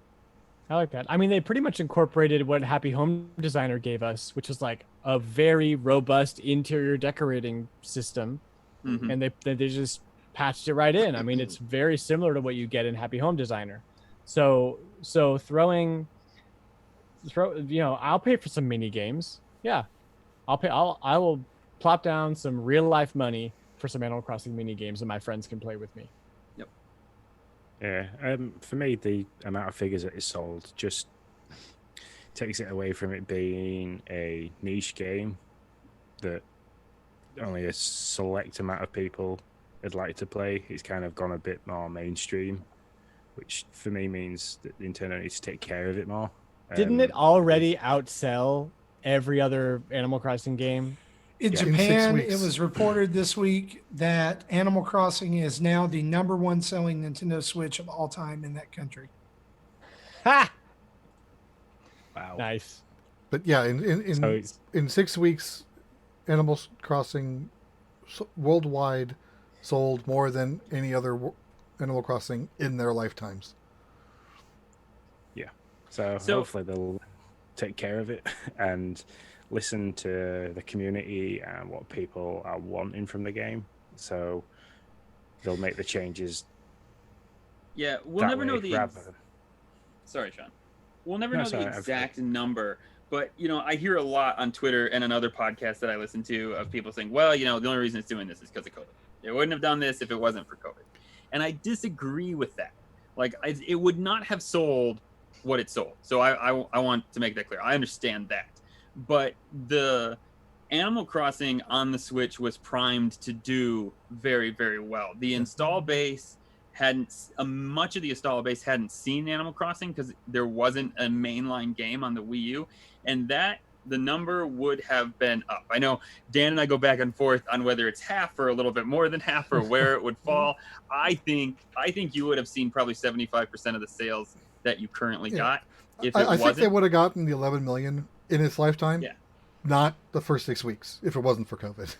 I like that. I mean, they pretty much incorporated what Happy Home Designer gave us, which is like a very robust interior decorating system, Mhm. and they just patched it right in. I mean, it's very similar to what you get in Happy Home Designer. So So I'll pay for some mini games. Yeah, I will plop down some real life money for some Animal Crossing mini games, and my friends can play with me. Yeah, for me, the amount of figures that is sold just takes it away from it being a niche game that only a select amount of people would like to play. It's kind of gone a bit more mainstream, which for me means that Nintendo needs to take care of it more. Didn't it already outsell every other Animal Crossing game? In Yeah. In 6 Japan, weeks. it was reported this week that Animal Crossing is now the number one selling Nintendo Switch of all time in that country. Ha! Wow. Nice. But yeah, in So it's, in 6 weeks, Animal Crossing worldwide sold more than any other Animal Crossing in their lifetimes. so So- hopefully they'll take care of it and listen to the community and what people are wanting from the game. So they'll make the changes. Yeah, we'll that never know way the. rather than- Sorry, Sean. We'll never No, know sorry, the I've- exact number, but I hear a lot on Twitter and on other podcasts that I listen to of people saying, "Well, the only reason it's doing this is because of COVID. It wouldn't have done this if it wasn't for COVID." And I disagree with that. Like, it would not have sold what it sold. So I want to make that clear. I understand that, but the Animal Crossing on the Switch was primed to do very, very well. The install base much of the install base hadn't seen Animal Crossing because there wasn't a mainline game on the Wii U, and that the number would have been up. I know Dan and I go back and forth on whether it's half or a little bit more than half or where it would fall. I think you would have seen probably 75% of the sales that you currently Yeah. got if it I think wasn't. they would have gotten the 11 million in its lifetime. Yeah. Not the first 6 weeks if it wasn't for COVID.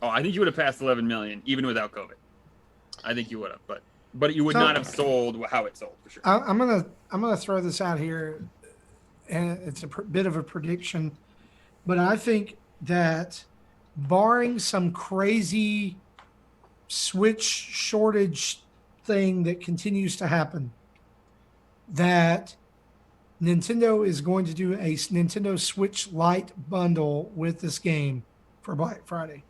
Oh, I think you would have passed 11 million even without COVID. I think you would have, but you would So- not have sold how it sold for sure. I'm gonna throw this out here, and it's a bit of a prediction, but I think that barring some crazy Switch shortage thing that continues to happen, that Nintendo is going to do a Nintendo Switch Lite bundle with this game for Black Friday.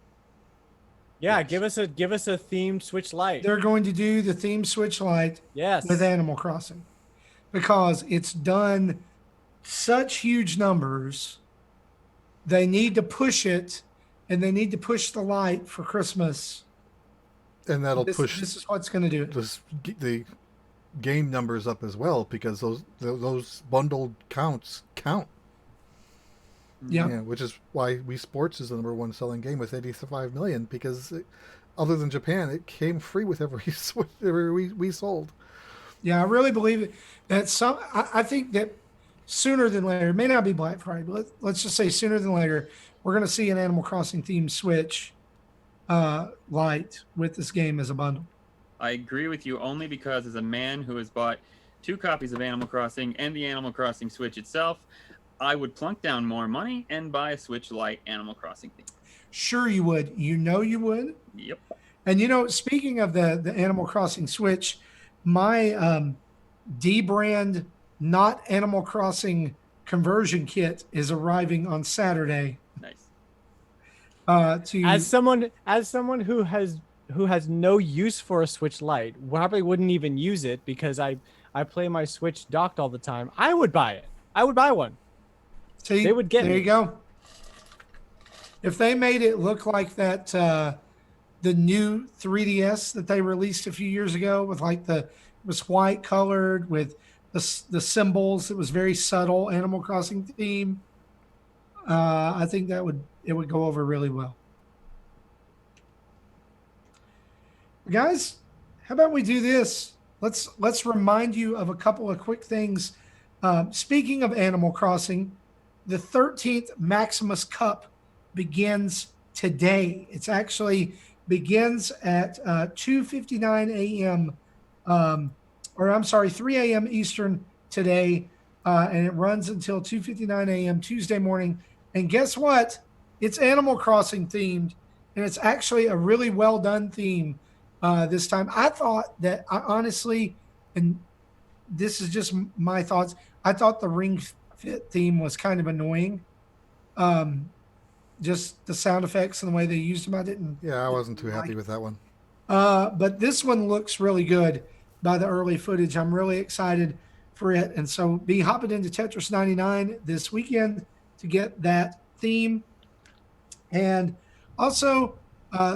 Yeah, give us a themed Switch Lite. They're going to do the theme Switch Lite Yes. with Animal Crossing because it's done such huge numbers. They need to push it, and they need to push the light for Christmas. And that'll This push is what's going to do it. the game numbers up as well because those bundled counts count. Yeah. Which is why Wii Sports is the number one selling game with 85 million because other than Japan, it came free with every we sold. Yeah, I really believe it. I think that sooner than later, it may not be Black Friday, but let's just say sooner than later, we're going to see an Animal Crossing themed Switch Lite with this game as a bundle. I agree with you only because as a man who has bought 2 copies of Animal Crossing and the Animal Crossing Switch itself, I would plunk down more money and buy a Switch Lite Animal Crossing theme. Sure, you would. You would. Yep. And speaking of the Animal Crossing Switch, my D-brand not Animal Crossing conversion kit is arriving on Saturday. Nice. As someone who has no use for a Switch Lite, probably wouldn't even use it because I play my Switch docked all the time. I would buy it. I would buy one. See, They would get there me. you go. If they made it look like that, the new 3DS that they released a few years ago with it was white colored with the symbols, it was very subtle Animal Crossing theme. I think it would go over really well. Guys, how about we do this? Let's remind you of a couple of quick things. Speaking of Animal Crossing, the 13th Maximus Cup begins today. It's actually begins at 2:59 a.m. 3 a.m. Eastern today, and it runs until 2:59 a.m. Tuesday morning. And guess what? It's Animal Crossing themed, and it's actually a really well done theme this time. I thought that I honestly, and this is just my thoughts. I thought the Ring Fit theme was kind of annoying. Just the sound effects and the way they used them, I didn't. Yeah, I wasn't too like. happy with that one. But this one looks really good by the early footage. I'm really excited for it. And so be hopping into Tetris 99 this weekend to get that theme. And also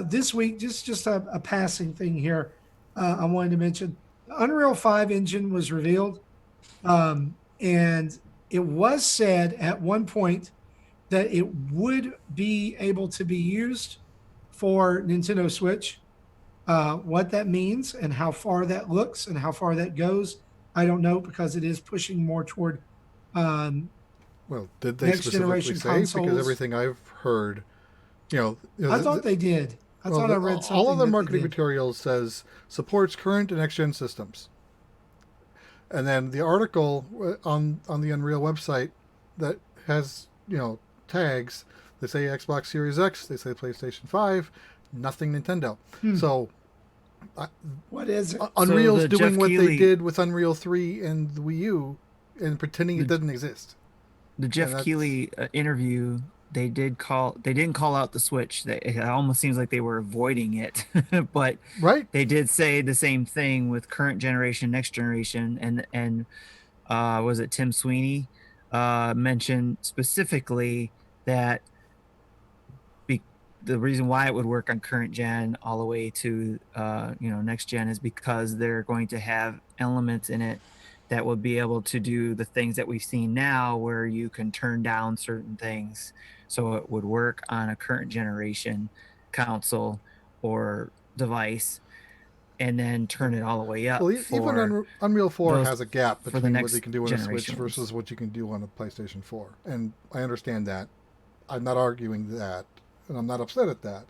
this week, just a passing thing here, I wanted to mention the Unreal 5 engine was revealed. And it was said at one point that it would be able to be used for Nintendo Switch. What that means and how far that looks and how far that goes, I don't know, because it is pushing more toward Well, did they next specifically generation say? consoles. Because everything I've heard, I thought they did. I thought I read something. all of the that they marketing did. materials says supports current and next gen systems. And then the article on the Unreal website that has tags, they say Xbox Series X, they say PlayStation 5, nothing Nintendo. So What is it? Unreal's the doing Jeff what they Keighley- did with Unreal 3 and the Wii U and pretending it doesn't exist. The Jeff that's- Keighley interview, they didn't call out the Switch. It almost seems like they were avoiding it, but Right? they did say the same thing with current generation, next generation, and was it Tim Sweeney mentioned specifically that the reason why it would work on current gen all the way to next gen is because they're going to have elements in it that will be able to do the things that we've seen now, where you can turn down certain things, so it would work on a current generation console or device, and then turn it all the way up. Well, even Unreal 4 those- has a gap for the between what next you can do on a Switch generations. versus what you can do on a PlayStation 4. And I understand that. I'm not arguing that. And I'm not upset at that.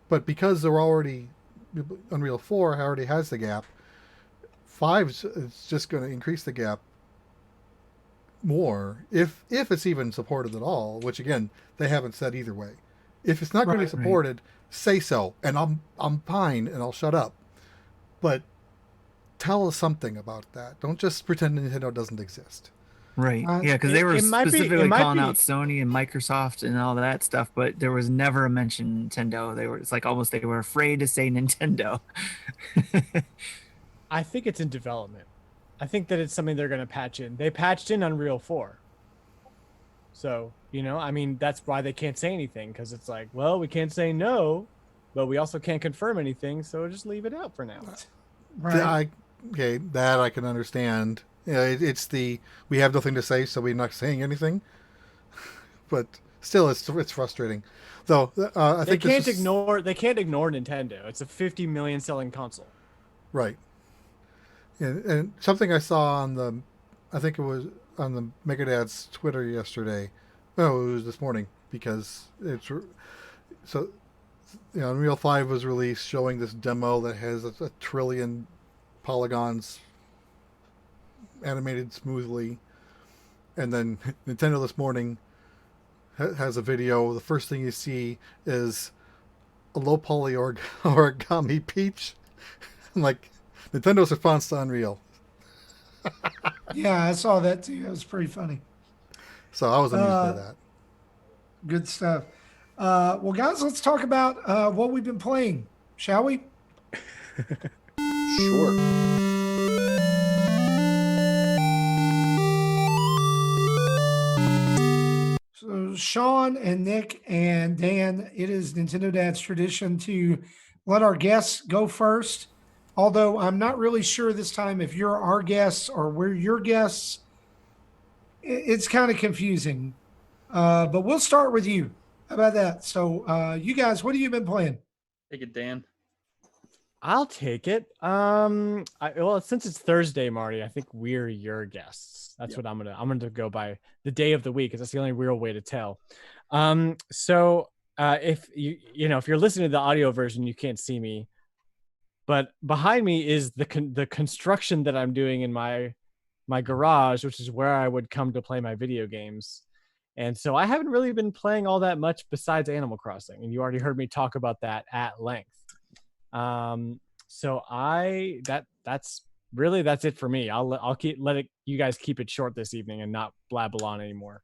But because they're already, Unreal 4 already has the gap, 5 is just going to increase the gap more, if it's even supported at all, which again, they haven't said either way. If it's not going to be Right. supported, say so, and I'm fine, and I'll shut up. But tell us something about that. Don't just pretend Nintendo doesn't exist. Right. Yeah, because they were it might be- specifically it might calling be- out Sony and Microsoft and all that stuff, but there was never a mention Nintendo. It's like almost they were afraid to say Nintendo. I think it's in development. I think that it's something they're going to patch in. They patched in Unreal 4. So, that's why they can't say anything, because it's like, well, we can't say no, but we also can't confirm anything, so just leave it out for now. Right. That I can understand. It's we have nothing to say, so we're not saying anything. But still, it's frustrating. Though I They think can't ignore Nintendo. It's a 50 million selling console. Right. And something I saw I think it was on the Megadad's Twitter yesterday. No, it was this morning, because Unreal 5 was released showing this demo that has a trillion polygons animated smoothly. And then Nintendo this morning has a video. The first thing you see is a low poly origami Peach. I'm like, Nintendo's response to Unreal. Yeah, I saw that too. It was pretty funny. So I was amused by that. Good stuff. Well, guys, let's talk about what we've been playing, shall we? Sure. So, Sean and Nick and Dan, it is Nintendo Dad's tradition to let our guests go first. Although I'm not really sure this time if you're our guests or we're your guests. It's kind of confusing. But we'll start with you. How about that? So, you guys, what have you been playing? Take it, Dan. I'll take it. Well, since it's Thursday, Marty, I think we're your guests. That's what I'm gonna go by the day of the week, because that's the only real way to tell. So if if you're listening to the audio version, you can't see me, but behind me is the construction that I'm doing in my garage, which is where I would come to play my video games. And so I haven't really been playing all that much besides Animal Crossing, and you already heard me talk about that at length. So that's really, that's it for me. I'll let you guys keep it short this evening and not blabble on anymore.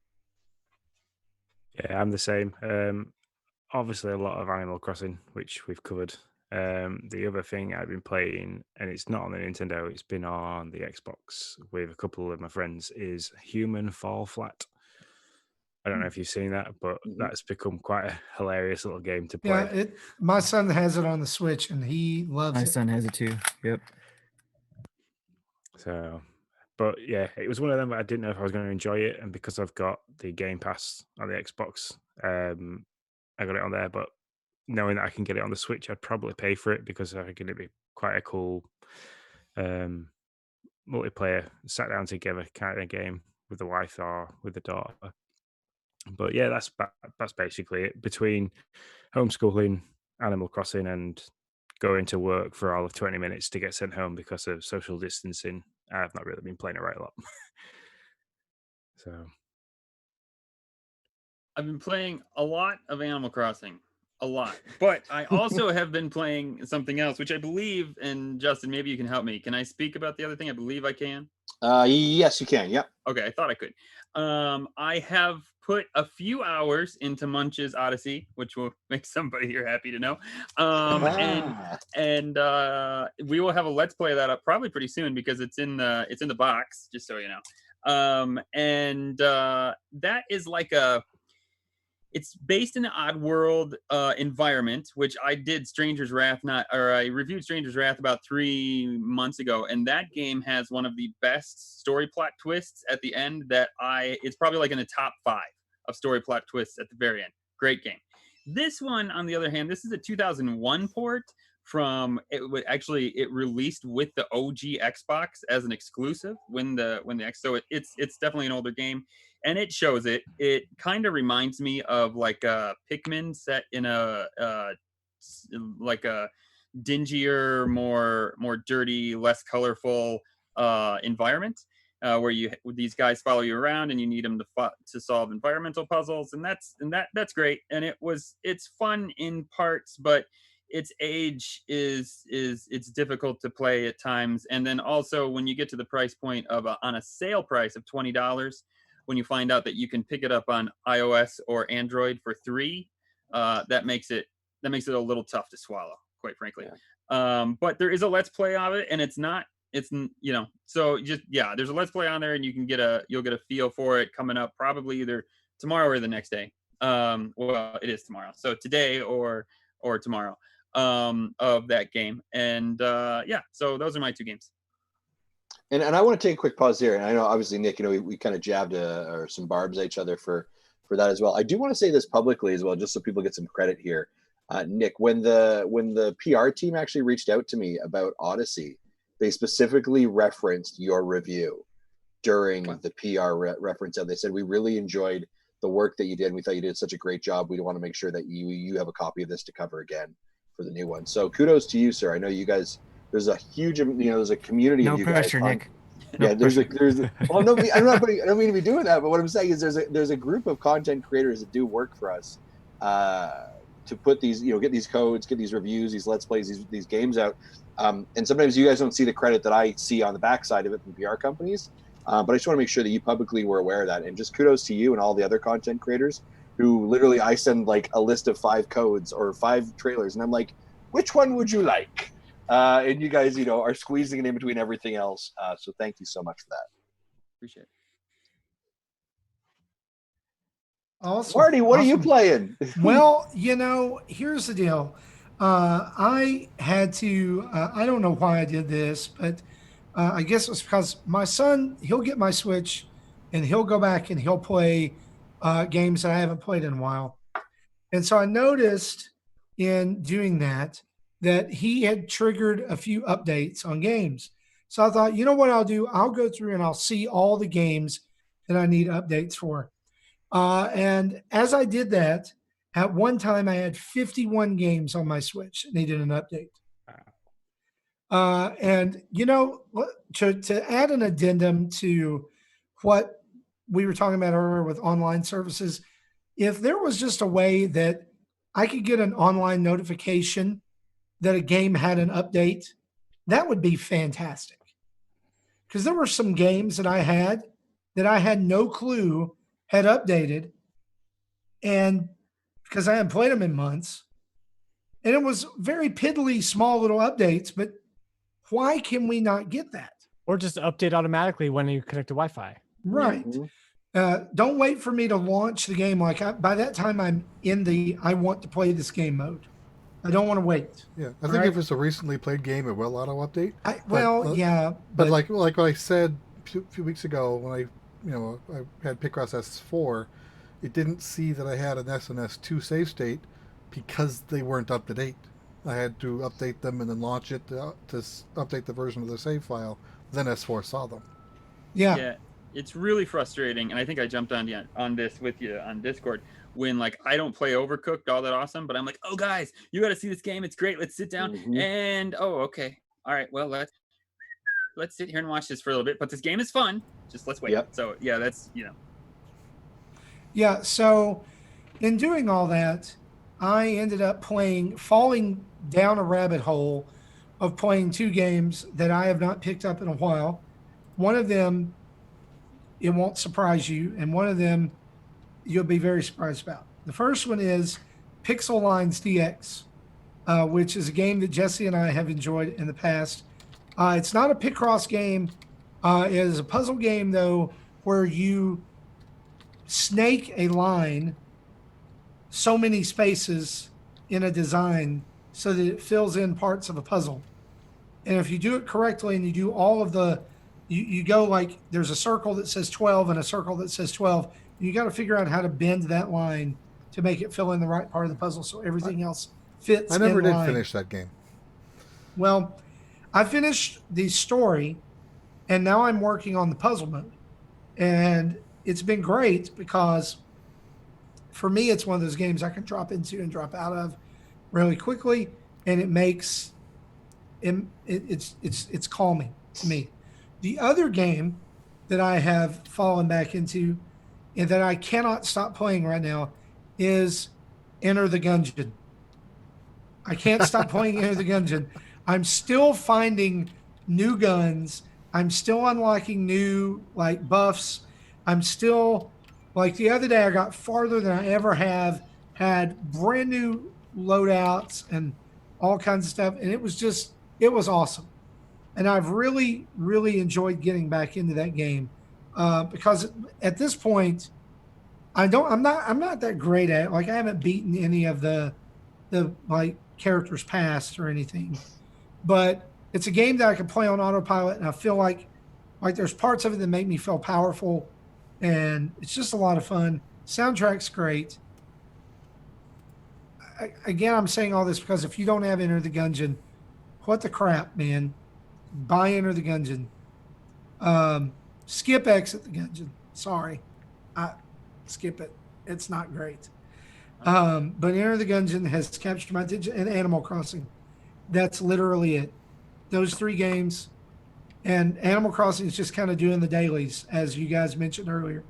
Yeah, I'm the same. Obviously, a lot of Animal Crossing, which we've covered. The other thing I've been playing, and it's not on the Nintendo, it's been on the Xbox with a couple of my friends, is Human Fall Flat. I don't know if you've seen that, but that's become quite a hilarious little game to play. Yeah, my son has it on the Switch and he loves My it. son has it too. Yep. So, but yeah, it was one of them that I didn't know if I was going to enjoy it, and because I've got the Game Pass on the Xbox, I got it on there. But knowing that I can get it on the Switch, I'd probably pay for it because I think it'd be quite a cool multiplayer, sat down together kind of game with the wife or with the daughter. But yeah, that's basically it. Between homeschooling, Animal Crossing, and going to work for all of 20 minutes to get sent home because of social distancing, I've not really been playing it right a lot. So I've been playing a lot of Animal Crossing, a lot. But I also have been playing something else, which I believe, and Justin, maybe you can help me. Can I speak about the other thing? I believe I can. Yes, you can. Yep. Okay, I thought I could. I have put a few hours into Munch's Odyssey, which will make somebody here happy to know. And we will have a let's play that up probably pretty soon because it's in the box, just so you know. That is like it's based in an Oddworld environment, which I did I reviewed Stranger's Wrath about 3 months ago, and that game has one of the best story plot twists at the end it's probably like in the top 5 of story plot twists at the very end. Great game. This one, on the other hand, this is a 2001 port it released with the OG Xbox as an exclusive so it's definitely an older game. And it shows it. It kind of reminds me of like a Pikmin set in a dingier, more dirty, less colorful environment, where these guys follow you around and you need them to solve environmental puzzles, and that's great. And it's fun in parts, but its age it's difficult to play at times. And then also when you get to the price point of on a sale price of $20. When you find out that you can pick it up on iOS or Android for $3, that makes it a little tough to swallow, quite frankly. Yeah. But there is a let's play of it, and so there's a let's play on there, and you'll get a feel for it coming up probably either tomorrow or the next day. Well, it is tomorrow, so today or tomorrow of that game. And so those are my 2 games. And I want to take a quick pause here. And I know, obviously, Nick, we kind of jabbed some barbs at each other for that as well. I do want to say this publicly as well, just so people get some credit here. Nick, when the PR team actually reached out to me about Odyssey, they specifically referenced your review during the PR reference. And they said, we really enjoyed the work that you did. And we thought you did such a great job. We want to make sure that you have a copy of this to cover again for the new one. So kudos to you, sir. I know you guys... There's a huge, there's a community. No of you pressure, guys. Nick. Yeah, there's a. Well, no, I don't mean to be doing that, but what I'm saying is there's a group of content creators that do work for us to put these, get these codes, get these reviews, these let's plays, these games out. And sometimes you guys don't see the credit that I see on the backside of it from PR companies. But I just want to make sure that you publicly were aware of that, and just kudos to you and all the other content creators who literally I send like a list of 5 codes or 5 trailers, and I'm like, which one would you like? And you guys, are squeezing it in between everything else. So thank you so much for that. Appreciate it. Awesome. Marty, what are you playing? Well, here's the deal. I had to, I don't know why I did this, but I guess it was because my son, he'll get my Switch and he'll go back and he'll play games that I haven't played in a while. And so I noticed in doing that he had triggered a few updates on games. So I thought, you know what I'll do? I'll go through and I'll see all the games that I need updates for. And as I did that, at one time I had 51 games on my Switch that needed an update. And, to add an addendum to what we were talking about earlier with online services, if there was just a way that I could get an online notification that a game had an update, that would be fantastic. because there were some games that I had no clue had updated, and because I hadn't played them in months, and it was very piddly small little updates. But why can we not get that? Or just update automatically when you connect to Wi-Fi. Right. Don't wait for me to launch the game. By that time, I'm in the I want to play this game mode. I don't want to wait. Yeah, I think if it's a recently played game, it will auto update. Yeah, but like what I said a few weeks ago when I had Picross S4, it didn't see that I had an SNS2 save state because they weren't up to date. I had to update them and then launch it to update the version of the save file. Then S4 saw them. Yeah. It's really frustrating, and I think I jumped on this with you on Discord when like I don't play Overcooked all that awesome, but I'm like, oh guys, you got to see this game. It's great. Let's sit down and okay, all right, well let's sit here and watch this for a little bit. But this game is fun. Just let's wait. Yep. So yeah, that's Yeah. So in doing all that, I ended up falling down a rabbit hole of playing 2 games that I have not picked up in a while. One of them, it won't surprise you, and one of them you'll be very surprised about. The first one is Pixel Lines DX, which is a game that Jesse and I have enjoyed in the past. It's not a Picross game. It is a puzzle game, though, where you snake a line so many spaces in a design so that it fills in parts of a puzzle. And if you do it correctly and you do all of the you go like there's a circle that says 12 and a circle that says 12. And you got to figure out how to bend that line to make it fill in the right part of the puzzle so everything else fits. I never did finish that game. Well, I finished the story, and now I'm working on the puzzle mode. And it's been great because for me, it's one of those games I can drop into and drop out of really quickly, and it makes it's calming to me. The other game that I have fallen back into and that I cannot stop playing right now is Enter the Gungeon. I can't stop playing Enter the Gungeon. I'm still finding new guns. I'm still unlocking new buffs. I'm still the other day I got farther than I ever have, had brand new loadouts and all kinds of stuff. And it was awesome. And I've really, really enjoyed getting back into that game because at this point, I'm not that great at it. I haven't beaten any of the characters past or anything, but it's a game that I can play on autopilot, and I feel like there's parts of it that make me feel powerful, and it's just a lot of fun. Soundtrack's great. Again, I'm saying all this because if you don't have Enter the Gungeon, what the crap, man? Buy Enter the Gungeon. Skip Exit the Gungeon. Sorry. Skip it. It's not great. But Enter the Gungeon has captured my attention, and Animal Crossing. That's literally it. Those 3 games. And Animal Crossing is just kind of doing the dailies, as you guys mentioned earlier.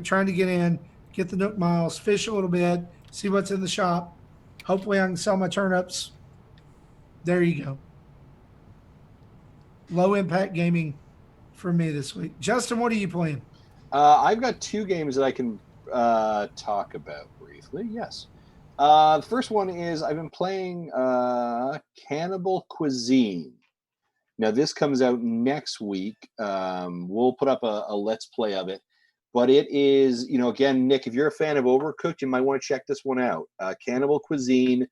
Trying to get in, get the Nook Miles, fish a little bit, see what's in the shop. Hopefully I can sell my turnips. There you go. Low impact gaming for me this week. Justin, what are you playing? I've got 2 games that I can talk about briefly. Yes. The first one is I've been playing Cannibal Cuisine. Now, this comes out next week. We'll put up a Let's Play of it. But it is, again, Nick, if you're a fan of Overcooked, you might want to check this one out. Cannibal Cuisine.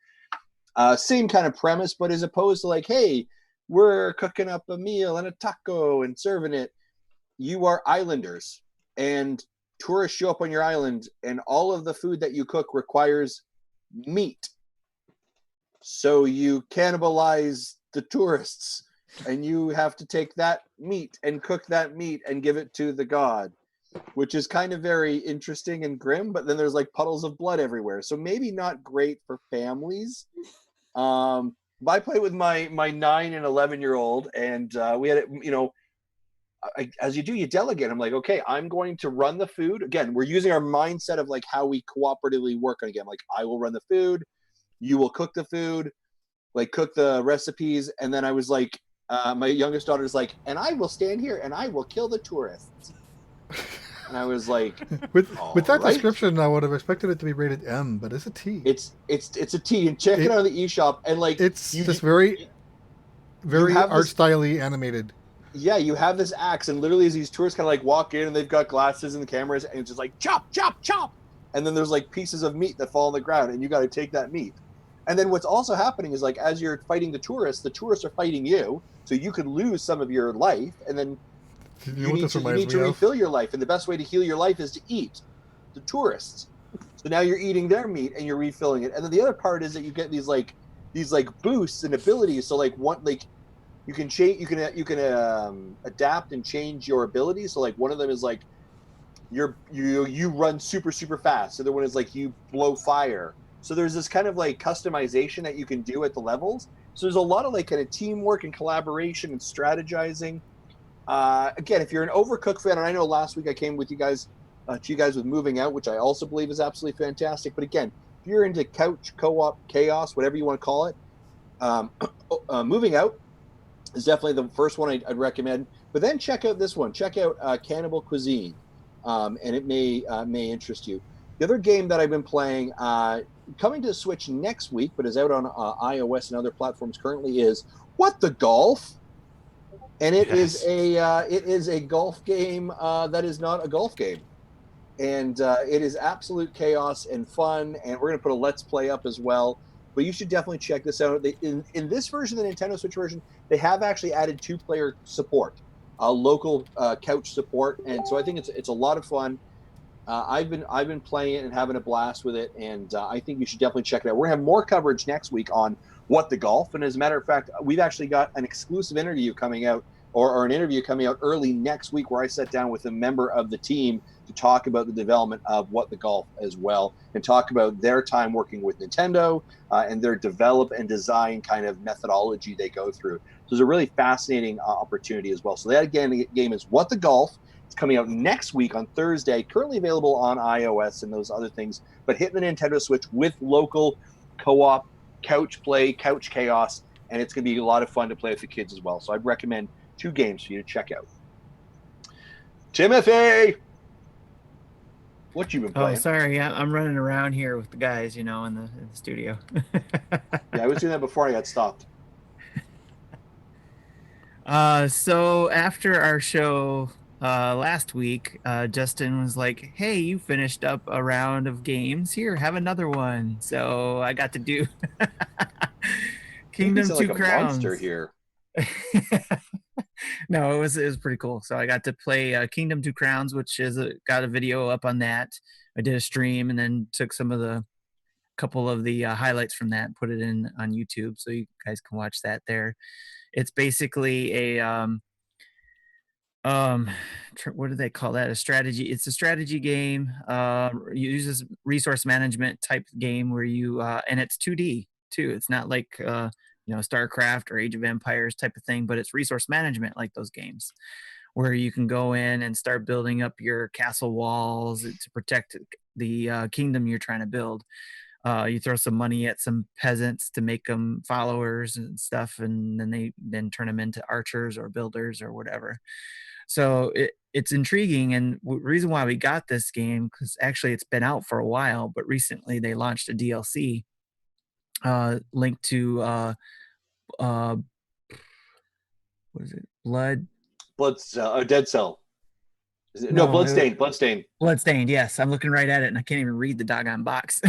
Same kind of premise, but as opposed to hey, we're cooking up a meal and a taco and serving it. You are islanders, and tourists show up on your island, and all of the food that you cook requires meat. So you cannibalize the tourists, and you have to take that meat and cook that meat and give it to the god, which is kind of very interesting and grim, but then there's puddles of blood everywhere. So maybe not great for families. I play with my 9 and 11-year-old, and we had it, as you do, you delegate. I'm like, okay, I'm going to run the food. Again, we're using our mindset of how we cooperatively work on a game. I will run the food, you will cook the food, cook the recipes. And then I was My youngest daughter's like, and I will stand here and I will kill the tourists. And I was like, With that right. description, I would have expected it to be rated M, but it's a T. It's a T, and check it out on the eShop, and like It's you, just very have art this, styley animated. yeah, you have this axe, and literally as these tourists kind of like walk in, and they've got glasses and the cameras, and it's just like chop, chop, chop, and then there's like pieces of meat that fall on the ground, and you got to take that meat. And then what's also happening is like as you're fighting the tourists are fighting you, so you could lose some of your life, and then You know what this you reminds need to me of? refill your life, and the best way to heal your life is to eat the tourists. So now you're eating their meat and you're refilling it. And then the other part is that you get these boosts and abilities. So like one, like you can change, you can adapt and change your abilities. So like one of them is like you run super fast. The other one is like you blow fire. So there's this kind of like customization that you can do at the levels. So there's a lot of like kind of teamwork and collaboration and strategizing. Again, if you're an Overcooked fan, and I know last week I came with you guys with Moving Out, which I also believe is absolutely fantastic. But again, if you're into couch co-op chaos, whatever you want to call it, Moving Out is definitely the first one I'd recommend. But then check out this one. Check out Cannibal Cuisine, and it may interest you. The other game that I've been playing, coming to Switch next week, but is out on iOS and other platforms currently, is What the Golf? And it is a golf game that is not a golf game, and it is absolute chaos and fun. And we're going to put a Let's Play up as well. But you should definitely check this out. In this version, the Nintendo Switch version, they have actually added 2-player support, local couch support, and so I think it's a lot of fun. I've been playing it and having a blast with it, and I think you should definitely check it out. We're gonna have more coverage next week on What the Golf, and as a matter of fact, we've actually got an exclusive interview coming out, or an interview coming out early next week, where I sat down with a member of the team to talk about the development of What the Golf as well, and talk about their time working with Nintendo and their develop and design kind of methodology they go through. So it's a really fascinating opportunity as well. So that again, game is What the Golf. It's coming out next week on Thursday, currently available on iOS and those other things, but hit the Nintendo Switch with local co-op, couch play, couch chaos, and it's going to be a lot of fun to play with the kids as well. So I'd recommend 2 games for you to check out. Timothy, what you been playing? Oh, sorry. I'm running around here with the guys, in the studio. Yeah, I was doing that before I got stopped. So after our show last week, Justin was like, "Hey, you finished up a round of games. Here, have another one." So I got to do Kingdom Two Crowns. Monster here. No, it was pretty cool. So I got to play Kingdom Two Crowns, which is got a video up on that. I did a stream and then took some of the couple of the highlights from that and put it in on YouTube, so you guys can watch that there. It's basically a what do they call that? A strategy. It's a strategy game. It uses resource management type game where you and it's 2D too. It's not like StarCraft or Age of Empires type of thing, but it's resource management like those games, where you can go in and start building up your castle walls to protect the kingdom you're trying to build. You throw some money at some peasants to make them followers and stuff, and then they turn them into archers or builders or whatever. So it's intriguing, and the reason why we got this game, because actually it's been out for a while, but recently they launched a DLC linked to what is it? Dead Cell. No, Bloodstained. Bloodstained, yes. I'm looking right at it and I can't even read the doggone box.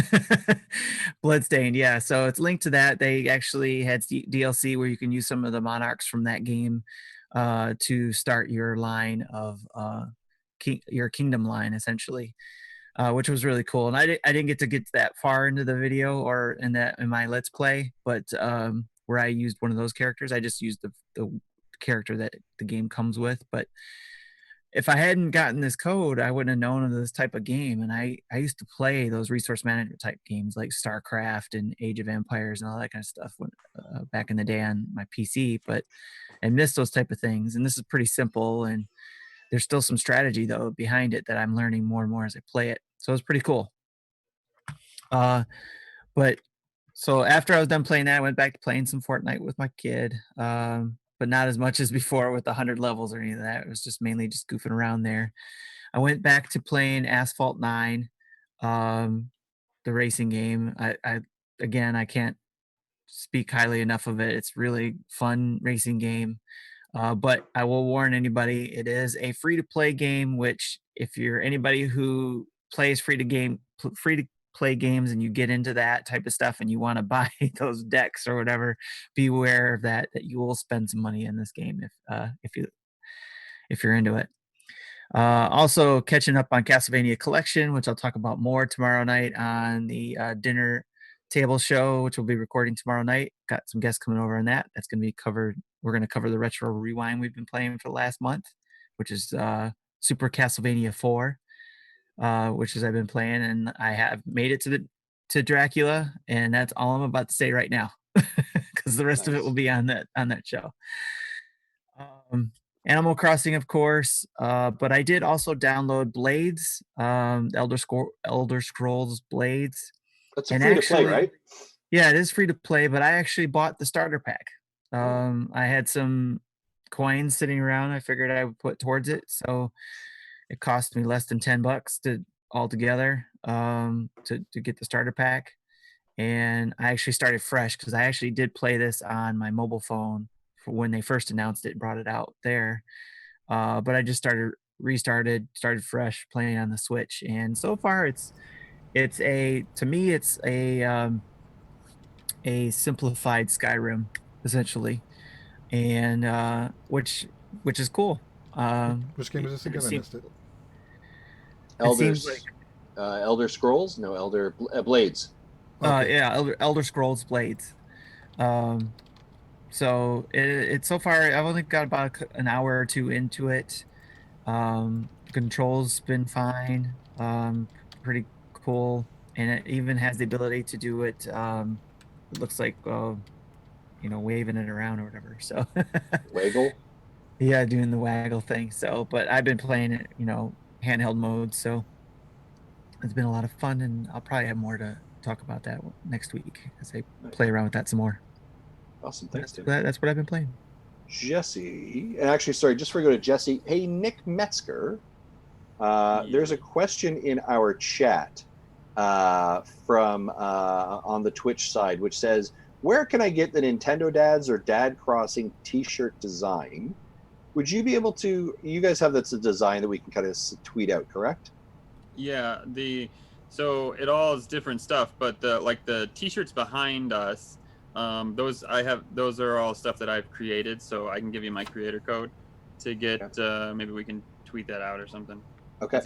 Bloodstained, yeah. So it's linked to that. They actually had DLC where you can use some of the monarchs from that game to start your line of your kingdom line, essentially, which was really cool. And I didn't get to that far into the video or in my Let's Play, but where I used one of those characters. I just used the character that the game comes with, but if I hadn't gotten this code, I wouldn't have known of this type of game. And I used to play those resource management type games like StarCraft and Age of Empires and all that kind of stuff back in the day on my PC, but I missed those type of things. And this is pretty simple, and there's still some strategy though behind it that I'm learning more and more as I play it. So it's pretty cool. But so after I was done playing that, I went back to playing some Fortnite with my kid. but not as much as before with the 100 levels or any of that. It was just mainly just goofing around there. I went back to playing Asphalt 9, the racing game. I again, I can't speak highly enough of it. It's really fun racing game. But I will warn anybody, it is a free to play game, which if you're anybody who plays free to play games and you get into that type of stuff and you want to buy those decks or whatever, beware of that you will spend some money in this game if you're into it. Also catching up on Castlevania Collection, which I'll talk about more tomorrow night on the dinner table show, which we'll be recording tomorrow night. Got some guests coming over on that. That's going to be covered. We're going to cover the retro rewind we've been playing for the last month, which is Super Castlevania 4, which is I've been playing, and I have made it to Dracula, and that's all I'm about to say right now, because the rest of it will be on that show. Animal Crossing, of course, but I did also download Blades, Elder Scrolls Blades. That's free to play, right? Yeah, it is free to play, but I actually bought the starter pack. I had some coins sitting around. I figured I would put towards it, so it cost me less than $10 to altogether to get the starter pack. And I actually started fresh because I actually did play this on my mobile phone for when they first announced it, brought it out there. But I just started fresh playing on the Switch, and so far it's a simplified Skyrim essentially, and which is cool. Which game is this again? I missed it. Elder Scrolls? No, Blades. Okay. Yeah, Elder Scrolls Blades. So it's so far I've only got about an hour or two into it. Controls been fine, pretty cool, and it even has the ability to do it. It looks like waving it around or whatever. So Waggle. Yeah, doing the waggle thing. So, but I've been playing it, handheld mode. So it's been a lot of fun, and I'll probably have more to talk about that next week as I play around with that some more. Awesome, thanks, Tim. That's what I've been playing. Jesse, and actually, sorry, just before we go to Jesse, hey, Nick Metzger, there's a question in our chat from on the Twitch side, which says, where can I get the Nintendo Dads or Dad Crossing t-shirt design? Would you be able to, you guys have that's a design that we can kind of tweet out, correct? Yeah, so it all is different stuff, but the t-shirts behind us, those are all stuff that I've created, so I can give you my creator code to get. Maybe we can tweet that out or something. Okay,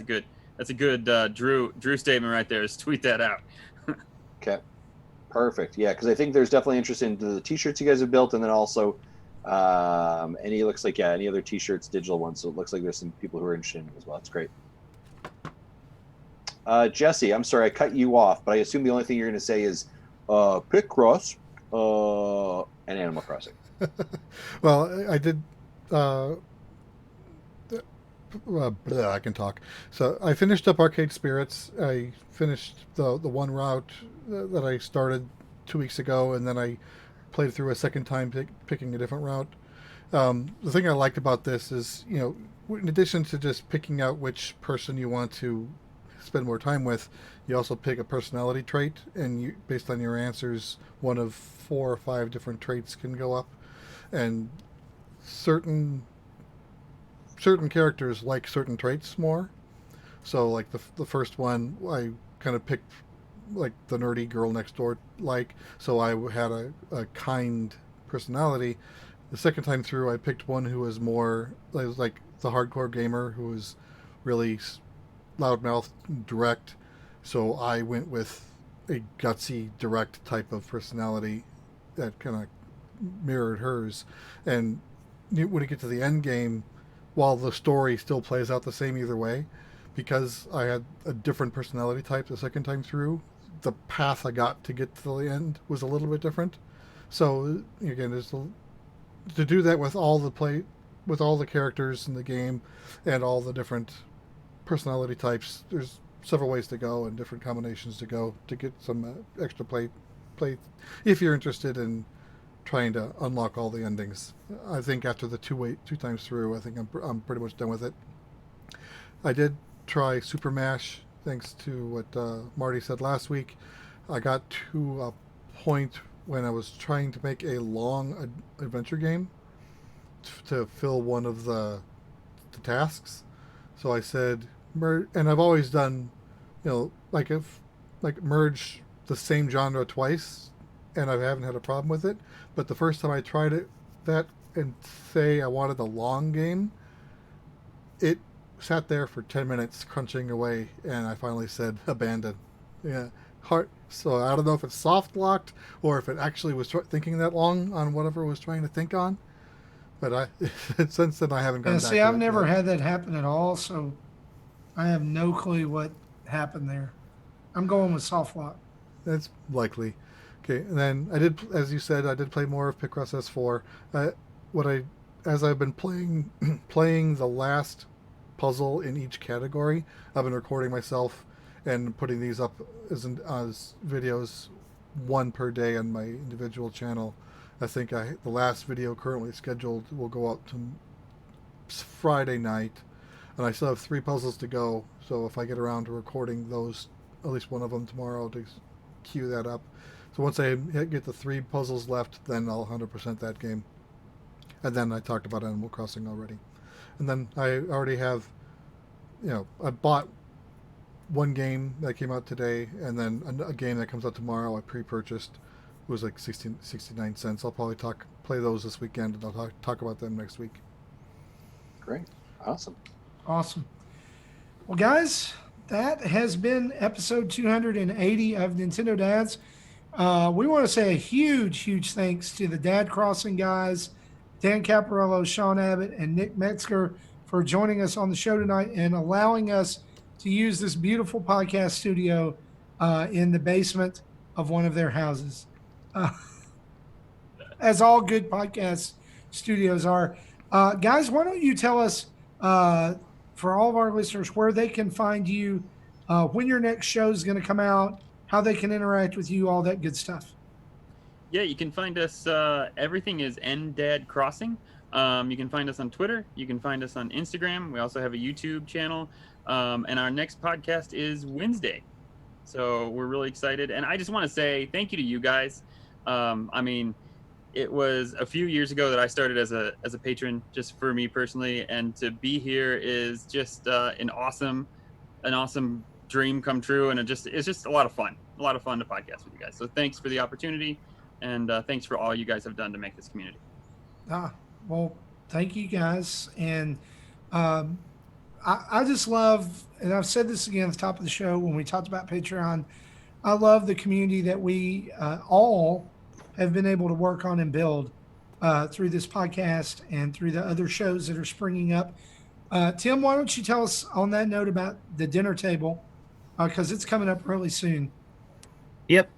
that's a good Drew statement right there. Is tweet that out. Okay, perfect. Yeah, because I think there's definitely interest in the t-shirts you guys have built, and then also any other t-shirts, digital ones. So it looks like there's some people who are interested in it as well. That's great. Jesse, I'm sorry I cut you off, but I assume the only thing you're going to say is Picross and Animal Crossing. Well, I did. I can talk. So I finished up Arcade Spirits. I finished the one route that I started 2 weeks ago, and then I played through a second time picking a different route. The thing I liked about this is, in addition to just picking out which person you want to spend more time with, you also pick a personality trait, and based on your answers, one of 4 or 5 different traits can go up, and certain characters like certain traits more. So like the first one, I kind of picked like the nerdy girl next door, so I had a kind personality. The second time through, I picked one who was more like the hardcore gamer, who was really loudmouth, direct. So I went with a gutsy, direct type of personality that kind of mirrored hers. And when you get to the end game, while the story still plays out the same either way, because I had a different personality type the second time through, the path I got to get to the end was a little bit different. So again, to do that with all the characters in the game and all the different personality types, there's several ways to go and different combinations to go to get some extra play if you're interested in trying to unlock all the endings. I think after the two times through, I think I'm pretty much done with it. I did try Super Mash, thanks to what Marty said last week. I got to a point when I was trying to make a long adventure game to fill one of the tasks. So I said, and I've always done, like if merge the same genre twice, and I haven't had a problem with it. But the first time I tried that and say I wanted a long game, it sat there for 10 minutes crunching away, and I finally said abandon. Yeah, hard. So I don't know if it's soft locked or if it actually was thinking that long on whatever it was trying to think on. But since then I haven't gone back. See, I've never had that happen at all, so I have no clue what happened there. I'm going with soft lock. That's likely. Okay, and then I did, as you said, I did play more of Picross S4. As I've been playing the last puzzle in each category, I've been recording myself and putting these up as videos, one per day on my individual channel. I think the last video currently scheduled will go up to Friday night, and I still have 3 puzzles to go. So if I get around to recording those, at least one of them tomorrow, to queue that up. So once I get the 3 puzzles left, then I'll 100% that game. And then I talked about Animal Crossing already. And then I already have, I bought one game that came out today, and then a game that comes out tomorrow I pre-purchased. It was like 69 cents. I'll probably play those this weekend, and I'll talk about them next week. Great. Awesome. Well, guys, that has been episode 280 of Nintendo Dads. We want to say a huge thanks to the Dad Crossing guys, Dan Caparello, Sean Abbott, and Nick Metzger for joining us on the show tonight and allowing us to use this beautiful podcast studio in the basement of one of their houses. As all good podcast studios are. Guys, why don't you tell us, for all of our listeners, where they can find you, when your next show is going to come out, how they can interact with you, all that good stuff. Yeah, you can find us. Everything is NDAD Crossing. You can find us on Twitter. You can find us on Instagram. We also have a YouTube channel. And our next podcast is Wednesday. So we're really excited. And I just want to say thank you to you guys. I mean, it was a few years ago that I started as a patron, just for me personally. And to be here is just an awesome dream come true. And it's just a lot of fun to podcast with you guys. So thanks for the opportunity. And thanks for all you guys have done to make this community. Well, thank you guys. And I just love, and I've said this again at the top of the show when we talked about Patreon, I love the community that we all have been able to work on and build through this podcast and through the other shows that are springing up. Tim, why don't you tell us on that note about the dinner table, because it's coming up really soon. Yep.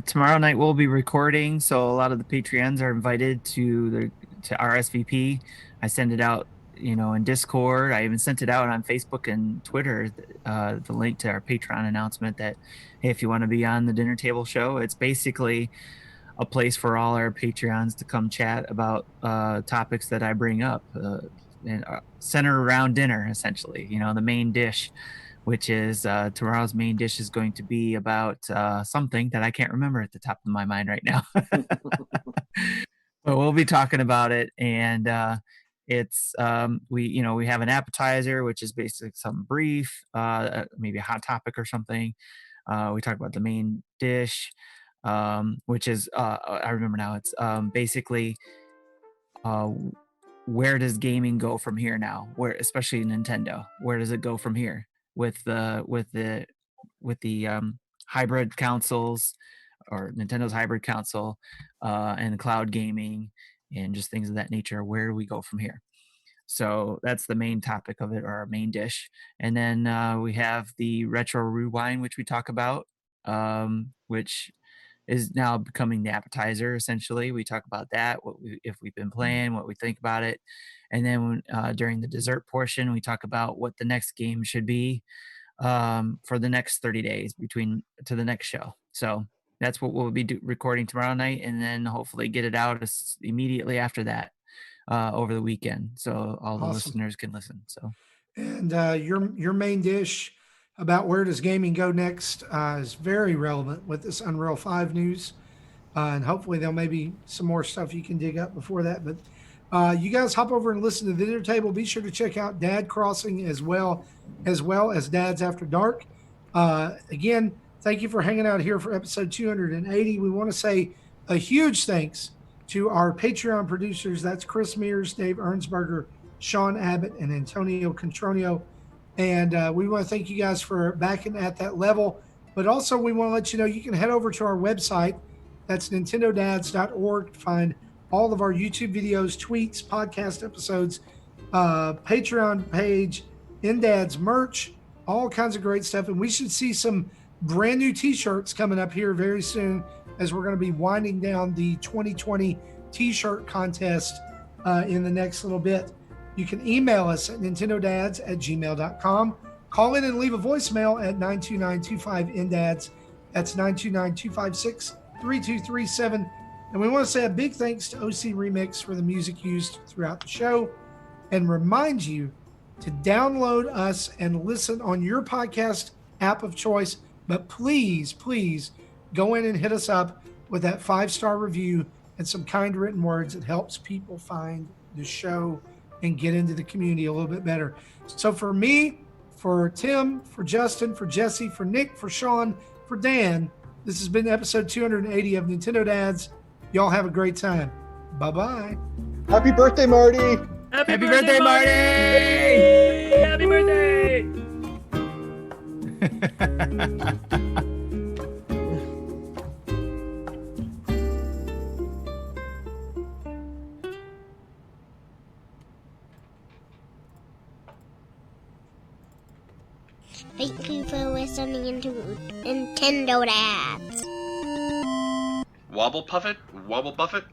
Tomorrow night we'll be recording, so a lot of the Patreons are invited to RSVP. I send it out, in Discord. I even sent it out on Facebook and Twitter, the link to our Patreon announcement that, hey, if you want to be on the dinner table show, it's basically a place for all our Patreons to come chat about topics that I bring up and center around dinner, essentially, the main dish, which is tomorrow's main dish is going to be about something that I can't remember at the top of my mind right now. But we'll be talking about it, and it's we have an appetizer, which is basically something brief, maybe a hot topic or something. We talk about the main dish, which is I remember now. It's basically where does gaming go from here now? Where, especially Nintendo, where does it go from here with the hybrid consoles, or Nintendo's hybrid console, and the cloud gaming and just things of that nature? Where do we go from here? So that's the main topic of it, or our main dish. And then we have the retro rewind, which we talk about, which is now becoming the appetizer. Essentially, we talk about that, if we've been playing, what we think about it. And then during the dessert portion, we talk about what the next game should be for the next 30 days to the next show. So that's what we'll be recording tomorrow night, and then hopefully get it out immediately after that over the weekend, so all the Awesome. listeners can listen. So, And your main dish about where does gaming go next is very relevant with this Unreal 5 news. And hopefully there'll maybe some more stuff you can dig up before that. But you guys hop over and listen to the dinner table. Be sure to check out Dad Crossing as well as Dad's After Dark. Again, thank you for hanging out here for episode 280. We want to say a huge thanks to our Patreon producers. That's Chris Mears, Dave Ernsberger, Sean Abbott, and Antonio Contronio. And we want to thank you guys for backing at that level. But also we want to let you know you can head over to our website. That's nintendodads.org to find all of our YouTube videos, tweets, podcast episodes, Patreon page, NDads merch, all kinds of great stuff. And we should see some brand new t-shirts coming up here very soon, as we're going to be winding down the 2020 t-shirt contest in the next little bit. You can email us at nintendodads@gmail.com. Call in and leave a voicemail at 929-25-NDADS. That's 929-256-3237. And we want to say a big thanks to OC Remix for the music used throughout the show, and remind you to download us and listen on your podcast app of choice. But please, please go in and hit us up with that 5-star review and some kind written words. It helps people find the show and get into the community a little bit better. So for me, for Tim, for Justin, for Jesse, for Nick, for Sean, for Dan, this has been episode 280 of Nintendo Dads. Y'all have a great time. Bye-bye. Happy birthday, Marty! happy birthday, Marty! Happy birthday! Thank you for listening to Nintendo Dads. Wobble Puffet, Wobble Buffet,